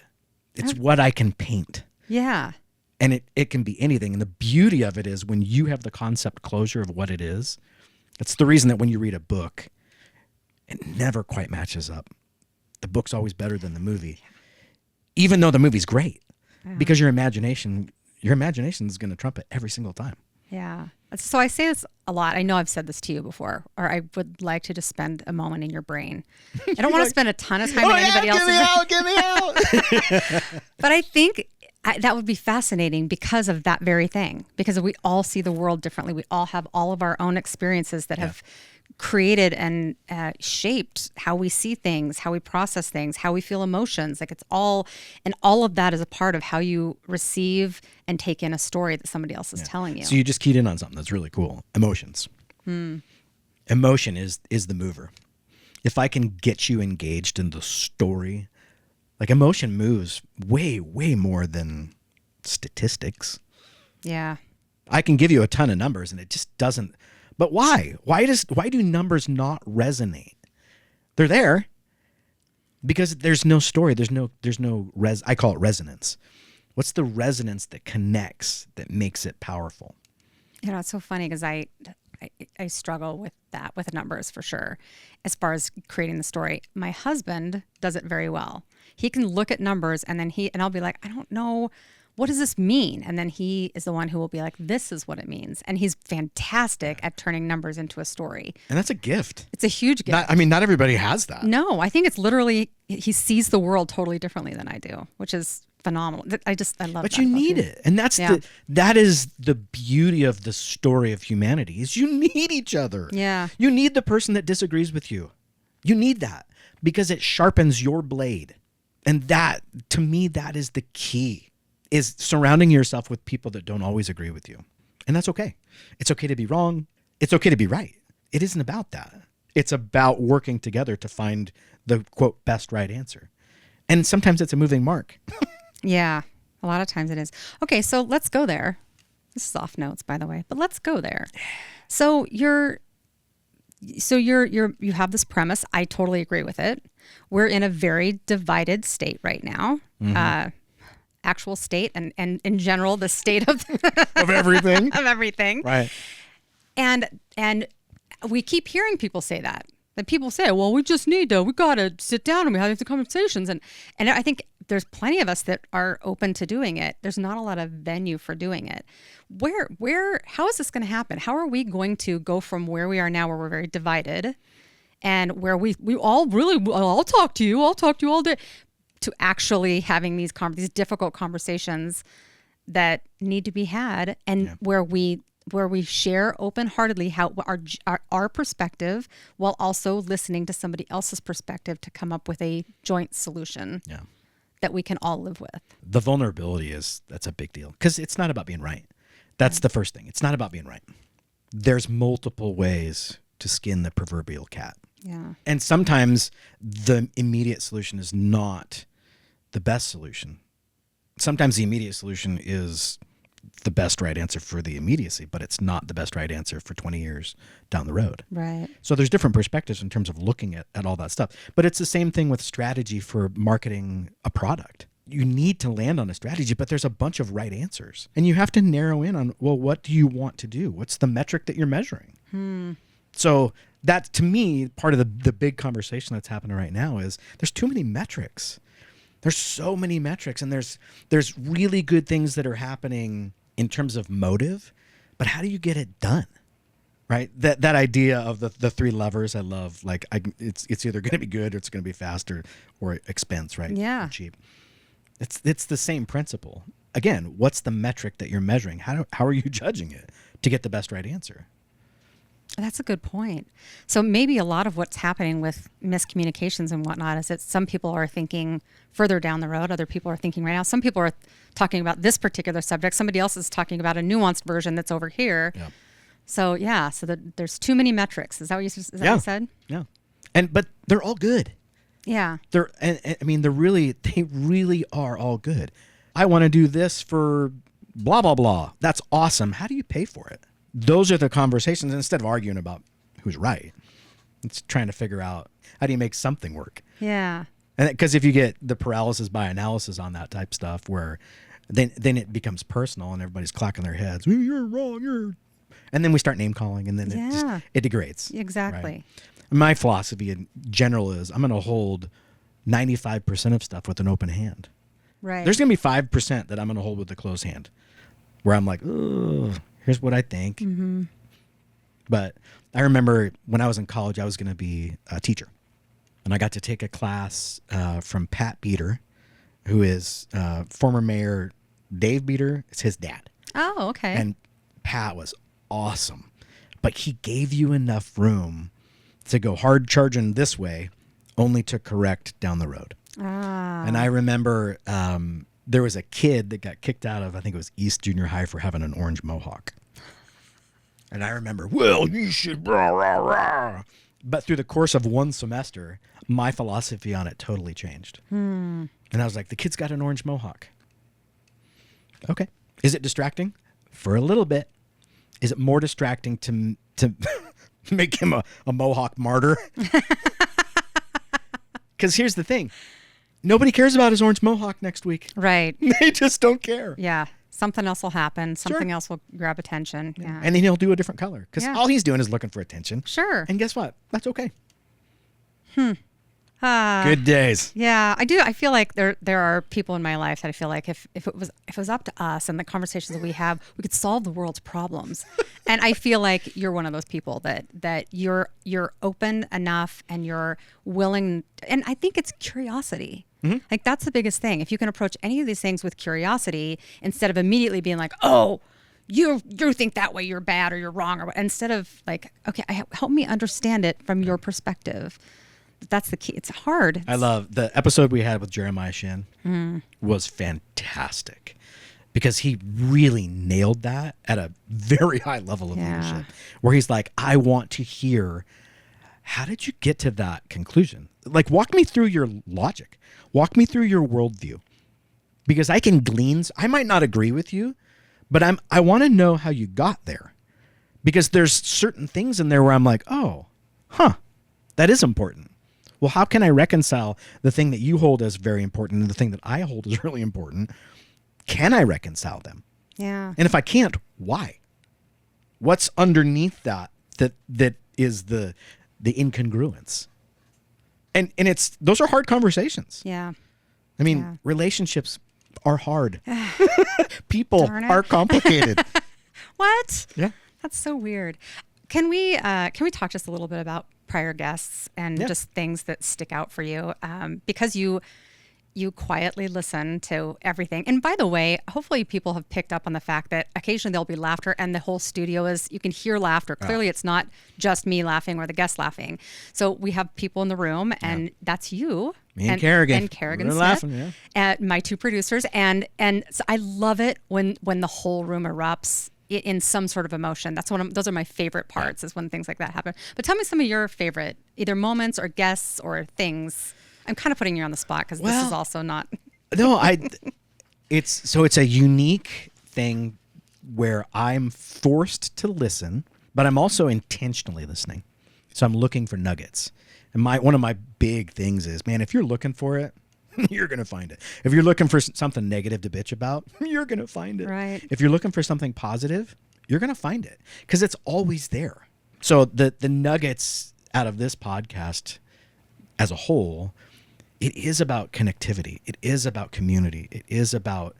It's what I can paint. Yeah. And it can be anything. And the beauty of it is when you have the concept closure of what it is, it's the reason that when you read a book, it never quite matches up. The book's always better than the movie, even though the movie's great, because your imagination is going to trump it every single time. Yeah. So I say this a lot. I know I've said this to you before, or I would like to just spend a moment in your brain. I don't want to spend a ton of time in anybody else's brain. Get me out. But I think that would be fascinating because of that very thing, because we all see the world differently. We all have all of our own experiences that have created and shaped how we see things, how we process things, how we feel emotions. Like it's all, and all of that is a part of how you receive and take in a story that somebody else is telling you. So you just keyed in on something that's really cool. Emotions. Emotion is the mover. If I can get you engaged in the story, like emotion moves way, way more than statistics. Yeah. I can give you a ton of numbers and it just doesn't. But why? Why do numbers not resonate? They're there because there's no story. There's no I call it resonance. What's the resonance that connects, that makes it powerful? You know, it's so funny because I struggle with that, with numbers for sure, as far as creating the story. My husband does it very well. He can look at numbers and then I'll be like, I don't know, what does this mean? And then he is the one who will be like, this is what it means. And he's fantastic at turning numbers into a story. And that's a gift. It's a huge gift. Not everybody has that. No, I think it's literally, he sees the world totally differently than I do, which is phenomenal. I love that. But you need it. And that is the beauty of the story of humanity is you need each other. Yeah. You need the person that disagrees with you. You need that because it sharpens your blade. And that, to me, that is the key, is surrounding yourself with people that don't always agree with you. And that's okay. It's okay to be wrong. It's okay to be right. It isn't about that. It's about working together to find the, quote, best right answer. And sometimes it's a moving mark. Yeah, a lot of times it is. Okay, so let's go there. This is off notes, by the way, but let's go there. So you have this premise. I totally agree with it. We're in a very divided state right now. Mm-hmm. Actual state and in general, the state of of everything. Of everything. Right. And we keep hearing people say that. That people say, well, we got to sit down and we have these conversations. And I think there's plenty of us that are open to doing it. There's not a lot of venue for doing it. How is this going to happen? How are we going to go from where we are now, where we're very divided and where we all really, I'll talk to you all day, to actually having these difficult conversations that need to be had, and where we share open-heartedly how our perspective, while also listening to somebody else's perspective to come up with a joint solution that we can all live with. The vulnerability that's a big deal because it's not about being right. That's the first thing. It's not about being right. There's multiple ways to skin the proverbial cat. Yeah. And sometimes the immediate solution is not the best solution. Sometimes the immediate solution is the best right answer for the immediacy, but it's not the best right answer for 20 years down the road. Right. So there's different perspectives in terms of looking at all that stuff. But it's the same thing with strategy for marketing a product. You need to land on a strategy, but there's a bunch of right answers. And you have to narrow in on, well, what do you want to do? What's the metric that you're measuring? So that, to me, part of the big conversation that's happening right now is there's too many metrics. There's so many metrics, and there's really good things that are happening in terms of motive, but how do you get it done? Right? That idea of the three levers I love, like it's either going to be good or it's going to be fast or expense, right? Yeah. Or cheap. It's the same principle. Again, what's the metric that you're measuring? How are you judging it to get the best right answer? That's a good point. So maybe a lot of what's happening with miscommunications and whatnot is that some people are thinking further down the road. Other people are thinking right now. Some people are talking about this particular subject. Somebody else is talking about a nuanced version that's over here. Yep. So there's too many metrics. Is that what you said? Yeah. But they're all good. Yeah. They really are all good. I want to do this for blah, blah, blah. That's awesome. How do you pay for it? Those are the conversations. Instead of arguing about who's right, it's trying to figure out how do you make something work. Yeah. And because if you get the paralysis by analysis on that type stuff, where then it becomes personal and everybody's clacking their heads, you're wrong, and then we start name calling, and then it degrades. Exactly. Right? My philosophy in general is I'm going to hold 95% of stuff with an open hand. Right. There's going to be 5% that I'm going to hold with a closed hand, where I'm like, ugh. Here's what I think. But I remember when I was in college, I was going to be a teacher. And I got to take a class from Pat Beater, who is former Mayor Dave Beater. It's his dad. Oh, okay. And Pat was awesome. But he gave you enough room to go hard charging this way, only to correct down the road. And I remember there was a kid that got kicked out of, I think it was East Junior High, for having an orange mohawk. And I remember, well, you should, rah, rah, rah. But through the course of one semester, my philosophy on it totally changed. And I was like, the kid's got an orange mohawk. Okay. Is it distracting? For a little bit. Is it more distracting to make him a mohawk martyr? Because here's the thing. Nobody cares about his orange mohawk next week. Right. They just don't care. Yeah. Something else will happen. Something Sure. else will grab attention. Yeah. And then he'll do a different color. Because Yeah. all he's doing is looking for attention. Sure. And guess what? That's okay. Good days. Yeah, I do. I feel like there are people in my life that I feel like if it was up to us and the conversations that we have, we could solve the world's problems. And I feel like you're one of those people that you're open enough and you're willing. And I think it's curiosity. Like that's the biggest thing. If you can approach any of these things with curiosity instead of immediately being like, oh, you think that way, you're bad or you're wrong, or instead of like, okay, help me understand it from your perspective. That's the key. It's hard. I love the episode we had with Jeremiah Shin was fantastic because he really nailed that at a very high level of leadership, where he's like, I want to hear, how did you get to that conclusion? Like, walk me through your logic. Walk me through your worldview, because I can glean. I might not agree with you, but I want to know how you got there, because there's certain things in there where I'm like, oh, that is important. Well, how can I reconcile the thing that you hold as very important and the thing that I hold as really important? Can I reconcile them? Yeah. And if I can't, why? What's underneath that is the incongruence? And those are hard conversations. Yeah. I mean, relationships are hard. People Darn it. are complicated. What? Yeah. That's so weird. Can we talk just a little bit about prior guests and just things that stick out for you? Because you quietly listen to everything. And by the way, hopefully people have picked up on the fact that occasionally there'll be laughter and the whole studio you can hear laughter. Clearly it's not just me laughing or the guest laughing. So we have people in the room, and that's you. Me and Kerrigan. And Kerrigan We're Smith, laughing, and my two producers. And so I love it when the whole room erupts in some sort of emotion. Those are my favorite parts, is when things like that happen. But tell me some of your favorite either moments or guests or things. I'm kind of putting you on the spot because this is also not. No, it's a unique thing where I'm forced to listen, but I'm also intentionally listening. So I'm looking for nuggets. And one of my big things is, man, if you're looking for it, you're going to find it. If you're looking for something negative to bitch about, you're going to find it. Right. If you're looking for something positive, you're going to find it, because it's always there. So the nuggets out of this podcast as a whole, it is about connectivity. It is about community. It is about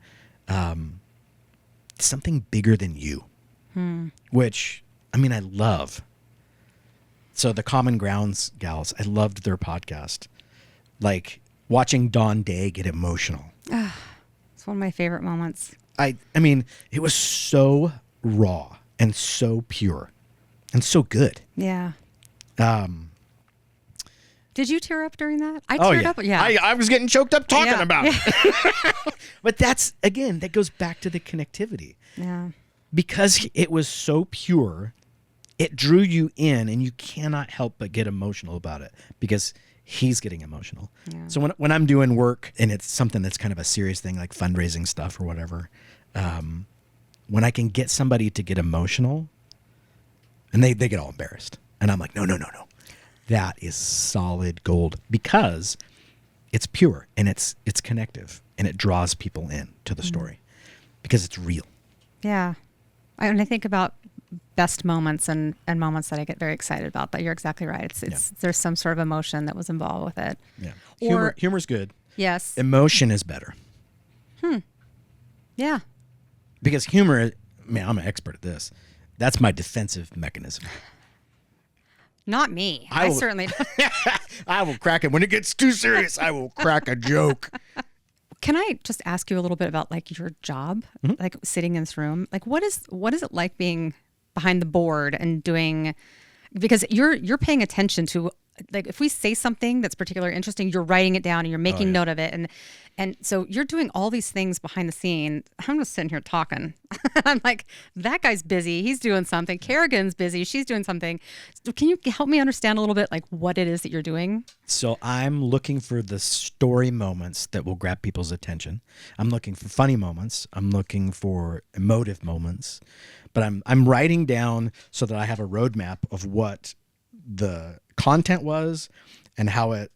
something bigger than you, which, I mean, I love. So the Common Grounds gals, I loved their podcast. Like, watching Dawn Day get emotional. It's one of my favorite moments. I mean, it was so raw and so pure and so good. Yeah. Did you tear up during that? I Oh, teared yeah. up. Yeah. I was getting choked up talking Yeah. about it. But that goes back to the connectivity. Yeah. Because it was so pure, it drew you in, and you cannot help but get emotional about it because he's getting emotional. Yeah. So when I'm doing work and it's something that's kind of a serious thing, like fundraising stuff or whatever, when I can get somebody to get emotional, and they get all embarrassed, and I'm like, no. That is solid gold, because it's pure and it's connective, and it draws people in to the story because it's real. Yeah. And I think about best moments and moments that I get very excited about. That you're exactly right. There's some sort of emotion that was involved with it. Yeah. Humor's good. Yes. Emotion is better. Yeah. Because humor, man, I'm an expert at this. That's my defensive mechanism. Not me. I certainly don't. I will crack it. When it gets too serious, I will crack a joke. Can I just ask you a little bit about like your job, like sitting in this room? Like what is it like being behind the board and doing, because you're paying attention to, like if we say something that's particularly interesting, you're writing it down and you're making note of it. And so you're doing all these things behind the scene. I'm just sitting here talking. I'm like, that guy's busy. He's doing something. Kerrigan's busy. She's doing something. So can you help me understand a little bit like what it is that you're doing? So I'm looking for the story moments that will grab people's attention. I'm looking for funny moments. I'm looking for emotive moments. But I'm writing down so that I have a roadmap of what the content was and how it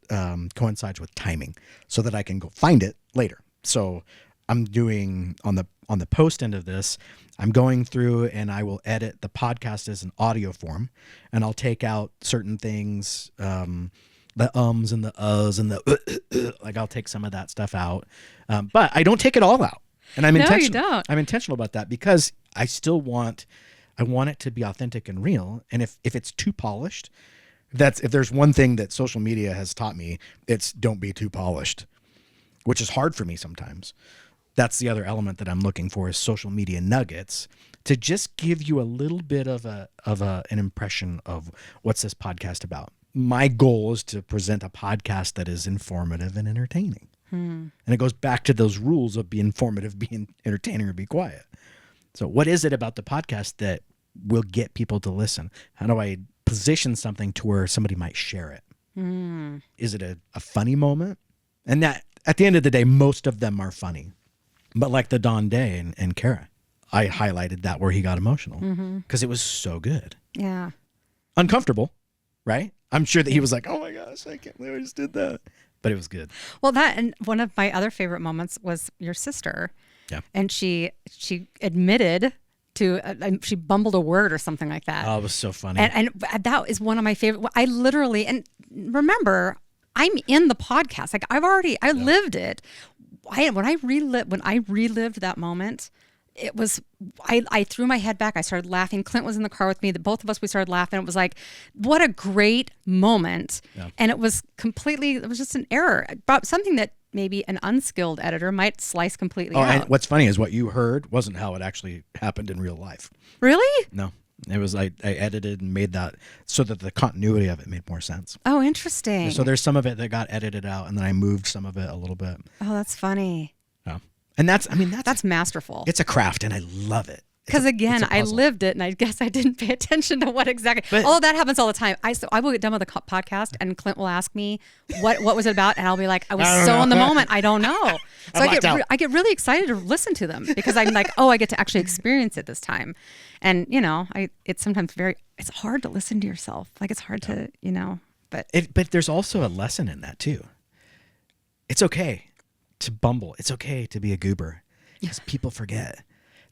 coincides with timing so that I can go find it later. So I'm doing on the post end of this, I'm going through and I will edit the podcast as an audio form, and I'll take out certain things, the ums and the uhs and the like I'll take some of that stuff out. But I don't take it all out. And I'm intentional. No, you don't. I'm intentional about that because I want it to be authentic and real. And if it's too polished, if there's one thing that social media has taught me, it's don't be too polished, which is hard for me sometimes. That's the other element that I'm looking for is social media nuggets to just give you a little bit of an impression of what's this podcast about. My goal is to present a podcast that is informative and entertaining. And it goes back to those rules of be informative, be entertaining, or be quiet. So what is it about the podcast that will get people to listen? How do I position something to where somebody might share it? Is it a funny moment? And that at the end of the day, most of them are funny. But like the Don Day and Kara, I highlighted that where he got emotional because it was so good. Yeah. Uncomfortable, right? I'm sure that he was like, oh my gosh, I can't believe I just did that. But it was good. Well, that, and one of my other favorite moments was your sister. Yeah. And she admitted to, she bumbled a word or something like that. Oh, it was so funny. And that is one of my favorite. I literally, and remember, I'm in the podcast. Like I lived it. When I relived that moment, it was, I threw my head back. I started laughing. Clint was in the car with me. Both of us, we started laughing. It was like, what a great moment. Yeah. And it was just an error. But something that maybe an unskilled editor might slice completely out. And what's funny is what you heard wasn't how it actually happened in real life. Really? No. It was, I edited and made that so that the continuity of it made more sense. Oh, interesting. So there's some of it that got edited out, and then I moved some of it a little bit. Oh, that's funny. Yeah. And that's masterful. It's a craft, and I love it. Because again, I lived it, and I guess I didn't pay attention to what exactly. Although that happens all the time. I will get done with the podcast, and Clint will ask me what was it about, and I'll be like, I was so in the moment, I don't know. So I get really excited to listen to them because I'm like, oh, I get to actually experience it this time, and it's sometimes it's hard to listen to yourself. Like it's hard to but there's also a lesson in that too. It's okay to bumble. It's okay to be a goober because people forget.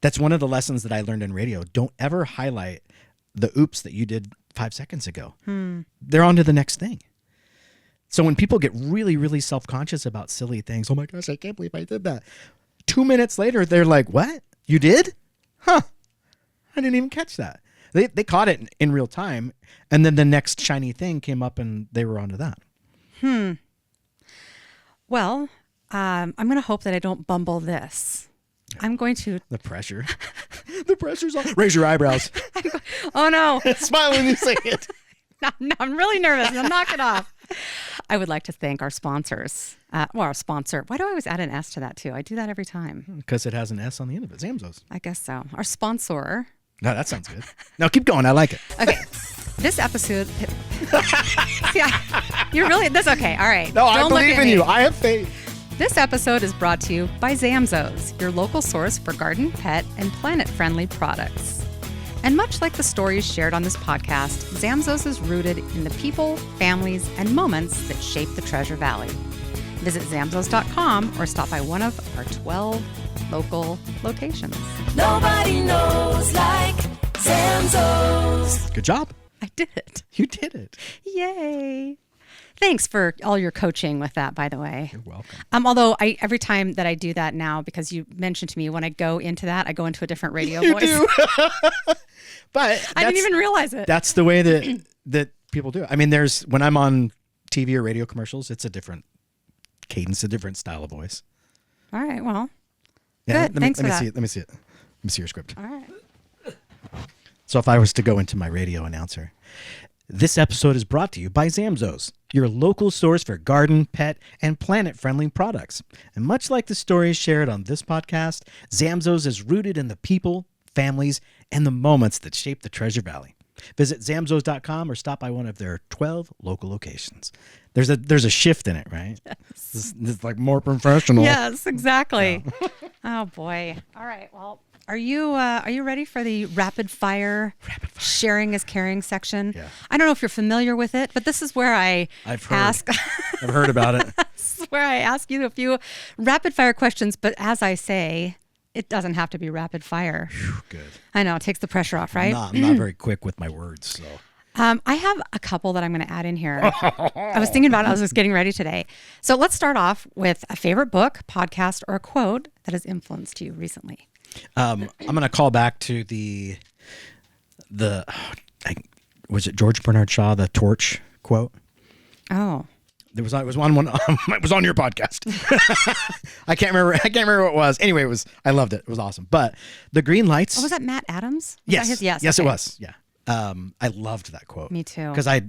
That's one of the lessons that I learned in radio. Don't ever highlight the oops that you did 5 seconds ago. They're on to the next thing. So when people get really, really self-conscious about silly things, oh my gosh, I can't believe I did that. 2 minutes later, they're like, what? You did? Huh. I didn't even catch that. They caught it in real time, and then the next shiny thing came up and they were onto that. Well, I'm going to hope that I don't bumble this. I'm going to... The pressure. The pressure's on. Raise your eyebrows. Oh, no. Smile when you say it. No, I'm really nervous. Now knock it off. I would like to thank our sponsors. Our sponsor. Why do I always add an S to that, too? I do that every time. Because it has an S on the end of it. Zamzo's. I guess so. Our sponsor. No, that sounds good. Now keep going. I like it. Okay. This episode... That's okay. All right. No, I believe in you. I have faith. This episode is brought to you by Zamzo's, your local source for garden, pet, and planet-friendly products. And much like the stories shared on this podcast, Zamzo's is rooted in the people, families, and moments that shape the Treasure Valley. Visit zamzos.com or stop by one of our 12 local locations. Nobody knows like Zamzo's. Good job. I did it. You did it. Yay. Thanks for all your coaching with that, by the way. You're welcome. Although every time that I do that now, because you mentioned to me, when I go into that, I go into a different radio You voice. do. But I didn't even realize it. That's the way that people do it. I mean, when I'm on TV or radio commercials, it's a different cadence, a different style of voice. All right. Well, Yeah, good. Thanks for that. Let me see it. Let me see your script. All right. So if I was to go into my radio announcer, this episode is brought to you by Zamzows, your local source for garden, pet, and planet-friendly products. And much like the stories shared on this podcast, Zamzows is rooted in the people, families, and the moments that shape the Treasure Valley. Visit zamzows.com or stop by one of their 12 local locations. There's a shift in it, right? Yes. This is like more professional. Yes, exactly. Oh boy. All right. Well, are you ready for the rapid fire sharing is caring section? Yeah. I don't know if you're familiar with it, but this is where I've heard. ask I've heard about it. This is where I ask you a few rapid fire questions, but as I say, it doesn't have to be rapid fire. Good. I know, it takes the pressure off, right? I'm not very quick with my words, so. I have a couple that I'm going to add in here. I was thinking about it. I was just getting ready today. So let's start off with a favorite book, podcast, or a quote that has influenced you recently. I'm going to call back to was it George Bernard Shaw, the torch quote? Oh. It was on it was on your podcast. I can't remember what it was. Anyway, I loved it. It was awesome. But the green lights. Oh, was that Matt Adams? Yes. Yes, Yes, okay. it was. Yeah. I loved that quote. Me too. Because I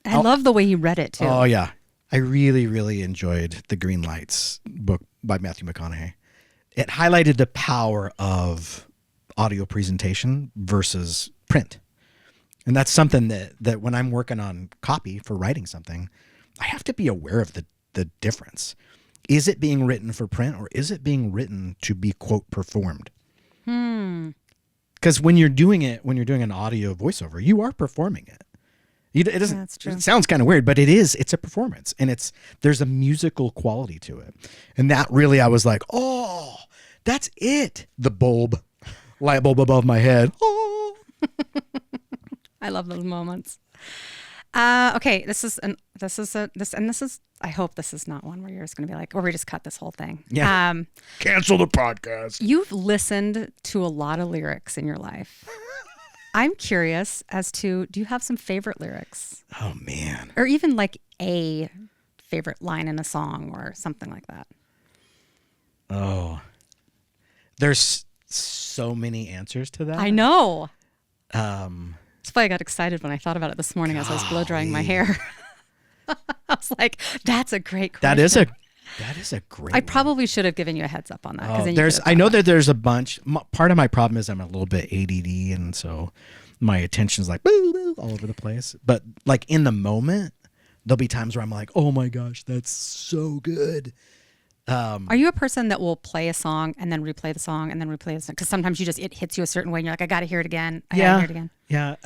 love the way he read it too. Oh yeah. I really, really enjoyed the Green Lights book by Matthew McConaughey. It highlighted the power of audio presentation versus print. And that's something that when I'm working on copy for writing something, I have to be aware of the difference. Is it being written for print or is it being written to be, quote, performed? Because when you're doing an audio voiceover, you are performing it. It doesn't. That's true. It sounds kind of weird, but it is. It's a performance, and there's a musical quality to it, and that really, I was like, oh, that's it. The light bulb above my head. Oh. I love those moments. Okay, I hope this is not one where you're just going to be like, or we just cut this whole thing. Yeah. Cancel the podcast. You've listened to a lot of lyrics in your life. I'm curious as to, do you have some favorite lyrics? Oh man. Or even like a favorite line in a song or something like that? Oh, there's so many answers to that. I know. That's why I got excited when I thought about it this morning as I was blow drying my hair. I was like, that's a great question. That is a great I one. probably should have given you a heads up on that. 'Cause then you There's could have I know thought that there's a bunch. Part of my problem is I'm a little bit ADD, and so my attention's like boo, boo, all over the place. But like in the moment, there'll be times where I'm like, oh my gosh, that's so good. Are you a person that will play a song and then replay the song and then replay the song? Because sometimes it hits you a certain way and you're like, I got to hear it again. I got to hear it again. Yeah.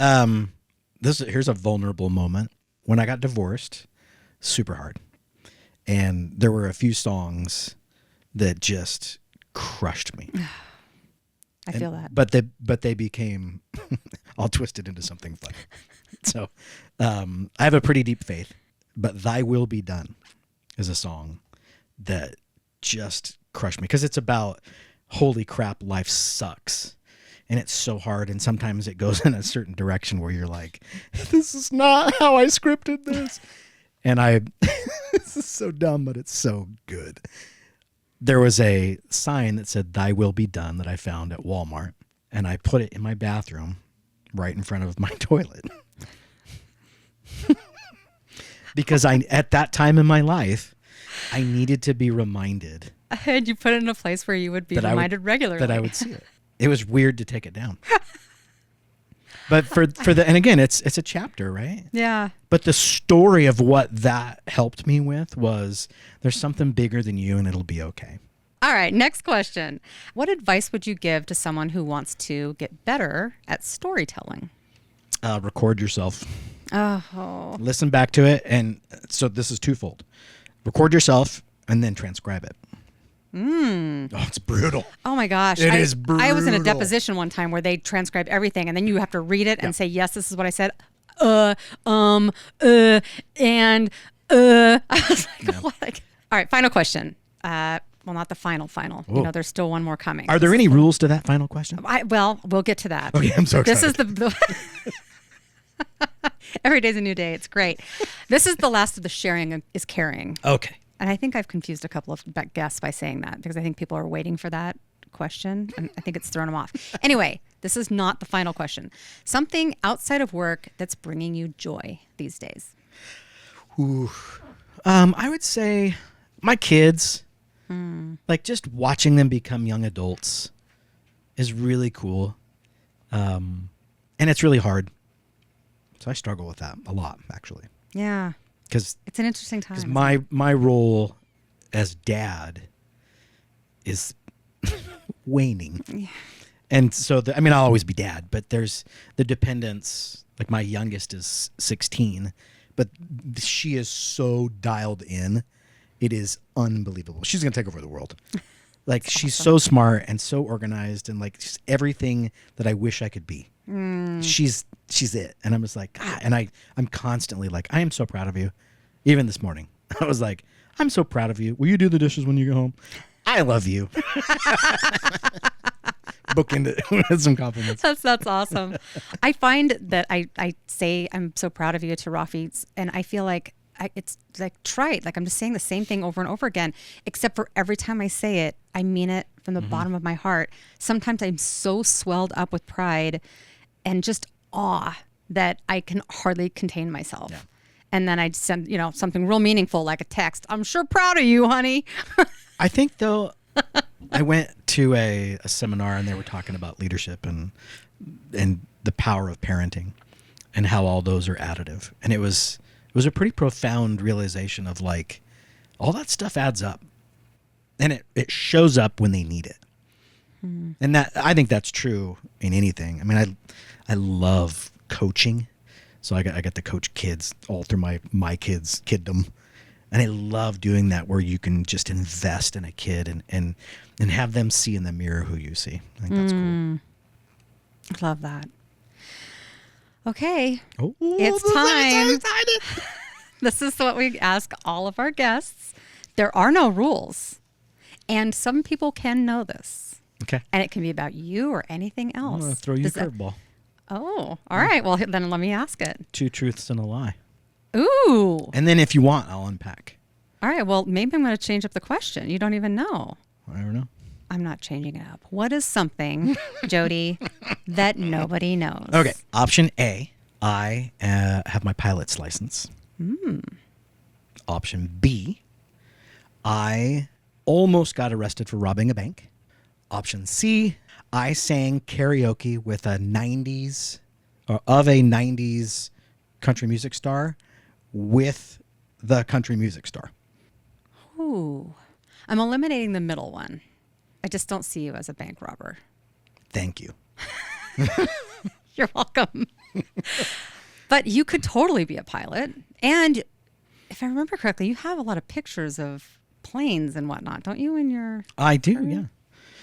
Here's a vulnerable moment. When I got divorced, super hard. And there were a few songs that just crushed me. I feel that. But they became all twisted into something fun. So I have a pretty deep faith. But Thy Will Be Done is a song that just crushed me because it's about holy crap, life sucks. And it's so hard. And sometimes it goes in a certain direction where you're like, this is not how I scripted this. And this is so dumb, but it's so good. There was a sign that said, Thy Will Be Done, that I found at Walmart. And I put it in my bathroom right in front of my toilet. Because at that time in my life, I needed to be reminded. And you put it in a place where you would be reminded regularly. That I would see it. It was weird to take it down. But and again, it's a chapter, right? Yeah. But the story of what that helped me with was there's something bigger than you and it'll be okay. All right, next question. What advice would you give to someone who wants to get better at storytelling? Record yourself. Oh. Listen back to it. And so this is twofold. Record yourself and then transcribe it. Oh, it's brutal. Oh my gosh. It is brutal. I was in a deposition one time where they transcribed everything and then you have to read it and say, yes, this is what I said. I was like, what? Like, all right, final question. Well, not the final. You know, there's still one more coming. Are there any rules to that final question? Well, we'll get to that. Okay, I'm so excited. This is the every day's a new day. It's great. This is the last of the sharing is caring. Okay. And I think I've confused a couple of guests by saying that because I think people are waiting for that question and I think it's thrown them off. Anyway, this is not the final question. Something outside of work that's bringing you joy these days. Ooh. I would say my kids, like just watching them become young adults is really cool. And it's really hard. So I struggle with that a lot, actually. Yeah. Because it's an interesting time. Because my role as dad is waning. Yeah. And so, I'll always be dad, but there's the dependence. Like my youngest is 16, but she is so dialed in. It is unbelievable. She's going to take over the world. Like she's awesome. So smart and so organized and like she's everything that I wish I could be. She's it. And I'm just like, God. And I'm constantly like, I am so proud of you. Even this morning, I was like, I'm so proud of you. Will you do the dishes when you get home? I love you. Book into some compliments. That's awesome. I find that I say I'm so proud of you to Rafi, and I feel like it's like trite. Like I'm just saying the same thing over and over again, except for every time I say it, I mean it from the bottom of my heart. Sometimes I'm so swelled up with pride and just awe that I can hardly contain myself. Yeah. And then I'd send, something real meaningful like a text. I'm sure proud of you, honey. I think, though, I went to a seminar and they were talking about leadership and the power of parenting and how all those are additive. And it was a pretty profound realization of like, all that stuff adds up. And it shows up when they need it. And that I think that's true in anything. I mean, I love coaching. So I got to coach kids all through my kids' kiddom. And I love doing that where you can just invest in a kid and have them see in the mirror who you see. I think that's cool. I love that. Okay. Oh, it's time. This is what we ask all of our guests. There are no rules. And some people can know this. Okay. And it can be about you or anything else. I'm going to throw you a curveball. Oh, all right. Well, then let me ask it. 2 truths and a lie. Ooh. And then if you want, I'll unpack. All right. Well, maybe I'm going to change up the question. You don't even know. I don't know. I'm not changing it up. What is something, Jodi, that nobody knows? Okay. Option A, I have my pilot's license. Option B, I almost got arrested for robbing a bank. Option C, I sang karaoke with a 90s country music star with the country music star. Ooh. I'm eliminating the middle one. I just don't see you as a bank robber. Thank you. You're welcome. But you could totally be a pilot. And if I remember correctly, you have a lot of pictures of planes and whatnot, don't you, in your... I do, yeah.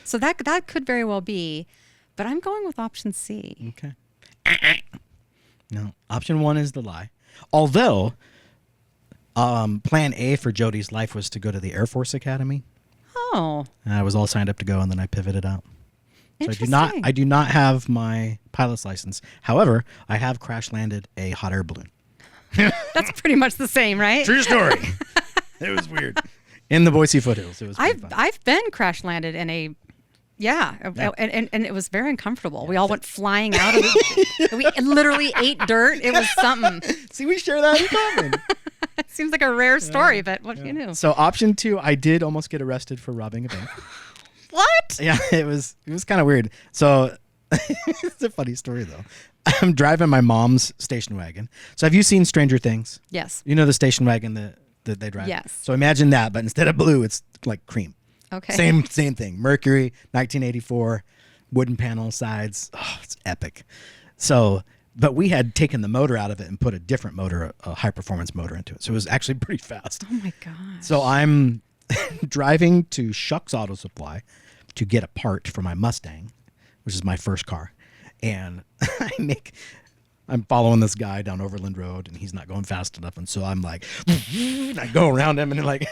So that could very well be, but I'm going with option C. Okay. No, option 1 is the lie. Although, plan A for Jodi's life was to go to the Air Force Academy. Oh. And I was all signed up to go, and then I pivoted out. So Interesting. I do not have my pilot's license. However, I have crash landed a hot air balloon. That's pretty much the same, right? True story. It was weird. In the Boise foothills. It was fun. I've been crash landed in a and it was very uncomfortable. Yeah. We all went flying out of it. We literally ate dirt. It was something. See, we share that in common. It seems like a rare story, but what you knew. So option 2, I did almost get arrested for robbing a bank. What? Yeah, it was kind of weird. So it's a funny story though. I'm driving my mom's station wagon. So have you seen Stranger Things? Yes. You know the station wagon that they drive? Yes. So imagine that, but instead of blue, it's like cream. Okay. Same thing. Mercury, 1984, wooden panel sides. Oh, it's epic. So, but we had taken the motor out of it and put a different motor, a high performance motor into it. So it was actually pretty fast. Oh my gosh. So I'm driving to Shuck's Auto Supply to get a part for my Mustang, which is my first car. And I'm following this guy down Overland Road, and he's not going fast enough. And so I'm like, I go around him, and like,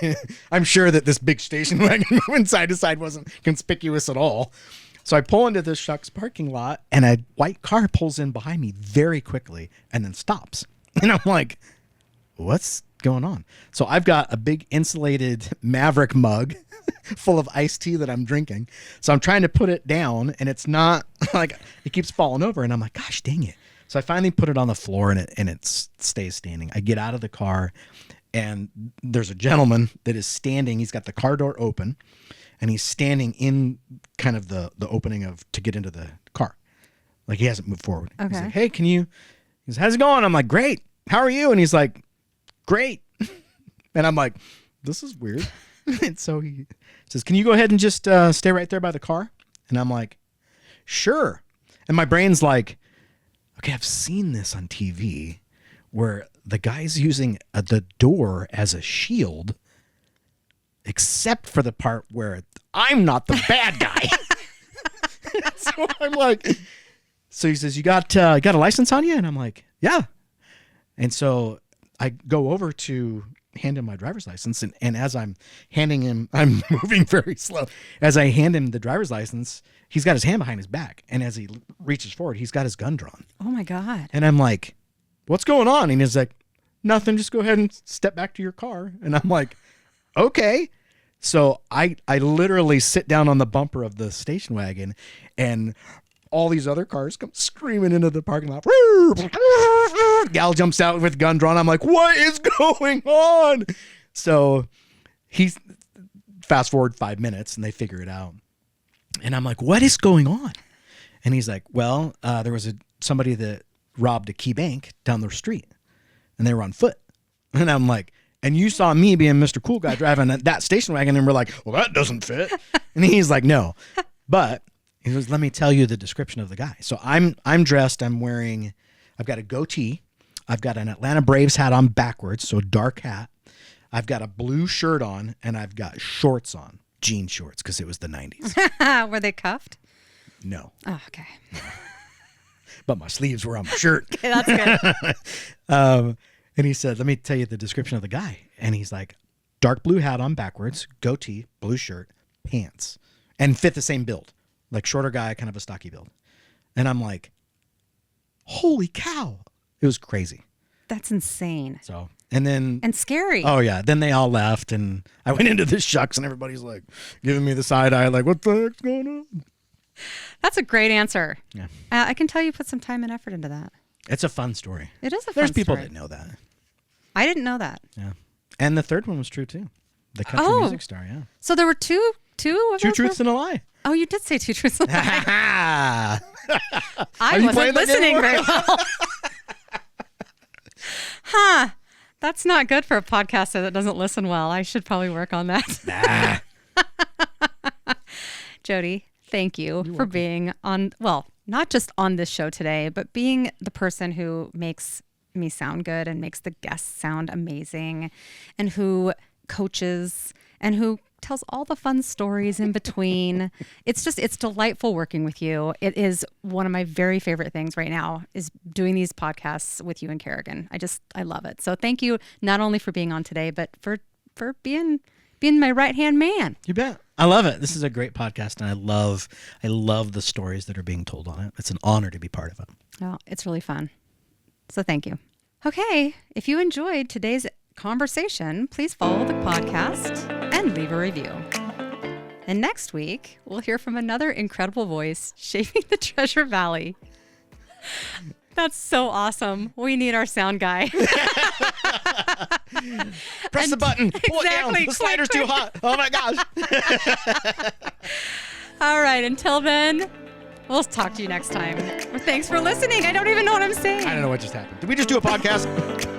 I'm sure that this big station wagon moving side to side wasn't conspicuous at all. So I pull into this Shucks parking lot, and a white car pulls in behind me very quickly and then stops. And I'm like, what's going on? So I've got a big insulated Maverick mug full of iced tea that I'm drinking. So I'm trying to put it down, and it's not like, it keeps falling over. And I'm like, gosh, dang it. So I finally put it on the floor, and it stays standing. I get out of the car, and there's a gentleman that is standing. He's got the car door open, and he's standing in kind of the opening to get into the car. Like, he hasn't moved forward. Okay. He's like, hey, he goes, how's it going? I'm like, great. How are you? And he's like, great. And I'm like, this is weird. And so he says, can you go ahead and just stay right there by the car? And I'm like, sure. And my brain's like, okay, I've seen this on TV where the guy's using the door as a shield, except for the part where I'm not the bad guy. So I'm like, so he says, you got a license on you? And I'm like, yeah. And so I go over to hand him my driver's license. And as I'm handing him, I'm moving very slow. As I hand him the driver's license, he's got his hand behind his back. And as he reaches forward, he's got his gun drawn. Oh my God. And I'm like, what's going on? And he's like, nothing, just go ahead and step back to your car. And I'm like, okay. So I literally sit down on the bumper of the station wagon, and all these other cars come screaming into the parking lot. Gal jumps out with gun drawn. I'm like, what is going on? So he's fast forward 5 minutes, and they figure it out. And I'm like, what is going on? And he's like, well, there was somebody that robbed a Key Bank down the street, and they were on foot. And I'm like, and you saw me being Mr. Cool Guy driving that station wagon, and we're like, well, that doesn't fit. And he's like, no. But he goes, let me tell you the description of the guy. So I'm dressed. I've got a goatee. I've got an Atlanta Braves hat on backwards, so a dark hat. I've got a blue shirt on, and I've got shorts on, jean shorts, because it was the 90s. Were they cuffed? No. Oh, okay. But my sleeves were on my shirt. Okay, that's good. And he said, let me tell you the description of the guy. And he's like, dark blue hat on backwards, goatee, blue shirt, pants, and fit the same build. Like shorter guy, kind of a stocky build. And I'm like, holy cow. It was crazy. That's insane. So, and then. And scary. Oh, yeah. Then they all left, and I went into the Shucks, and everybody's like giving me the side eye, like, what the heck's going on? That's a great answer. Yeah. I can tell you put some time and effort into that. It's a fun story. It is a fun There's people story. that know that. I didn't know that. Yeah. And the third one was true, too. The country music star, yeah. So there were two of Two those truths and a lie. Oh, you did say two truths and a lie. I I wasn't listening very well. Huh. That's not good for a podcaster that doesn't listen well. I should probably work on that. Nah. Jodi, thank you for being on, well, not just on this show today, but being the person who makes me sound good and makes the guests sound amazing, and who coaches and who tells all the fun stories in between. It's delightful working with you. It is one of my very favorite things right now is doing these podcasts with you and Kerrigan. I love it. So thank you not only for being on today, but for being my right-hand man. You bet. I love it. This is a great podcast, and I love the stories that are being told on it. It's an honor to be part of it. Well, it's really fun. So thank you. Okay, if you enjoyed today's conversation, please follow the podcast and leave a review. And next week, we'll hear from another incredible voice shaping the Treasure Valley. That's so awesome. We need our sound guy. Press the button. Pull it down. The slider's too hot. Oh my gosh. All right. Until then, we'll talk to you next time. Thanks for listening. I don't even know what I'm saying. I don't know what just happened. Did we just do a podcast?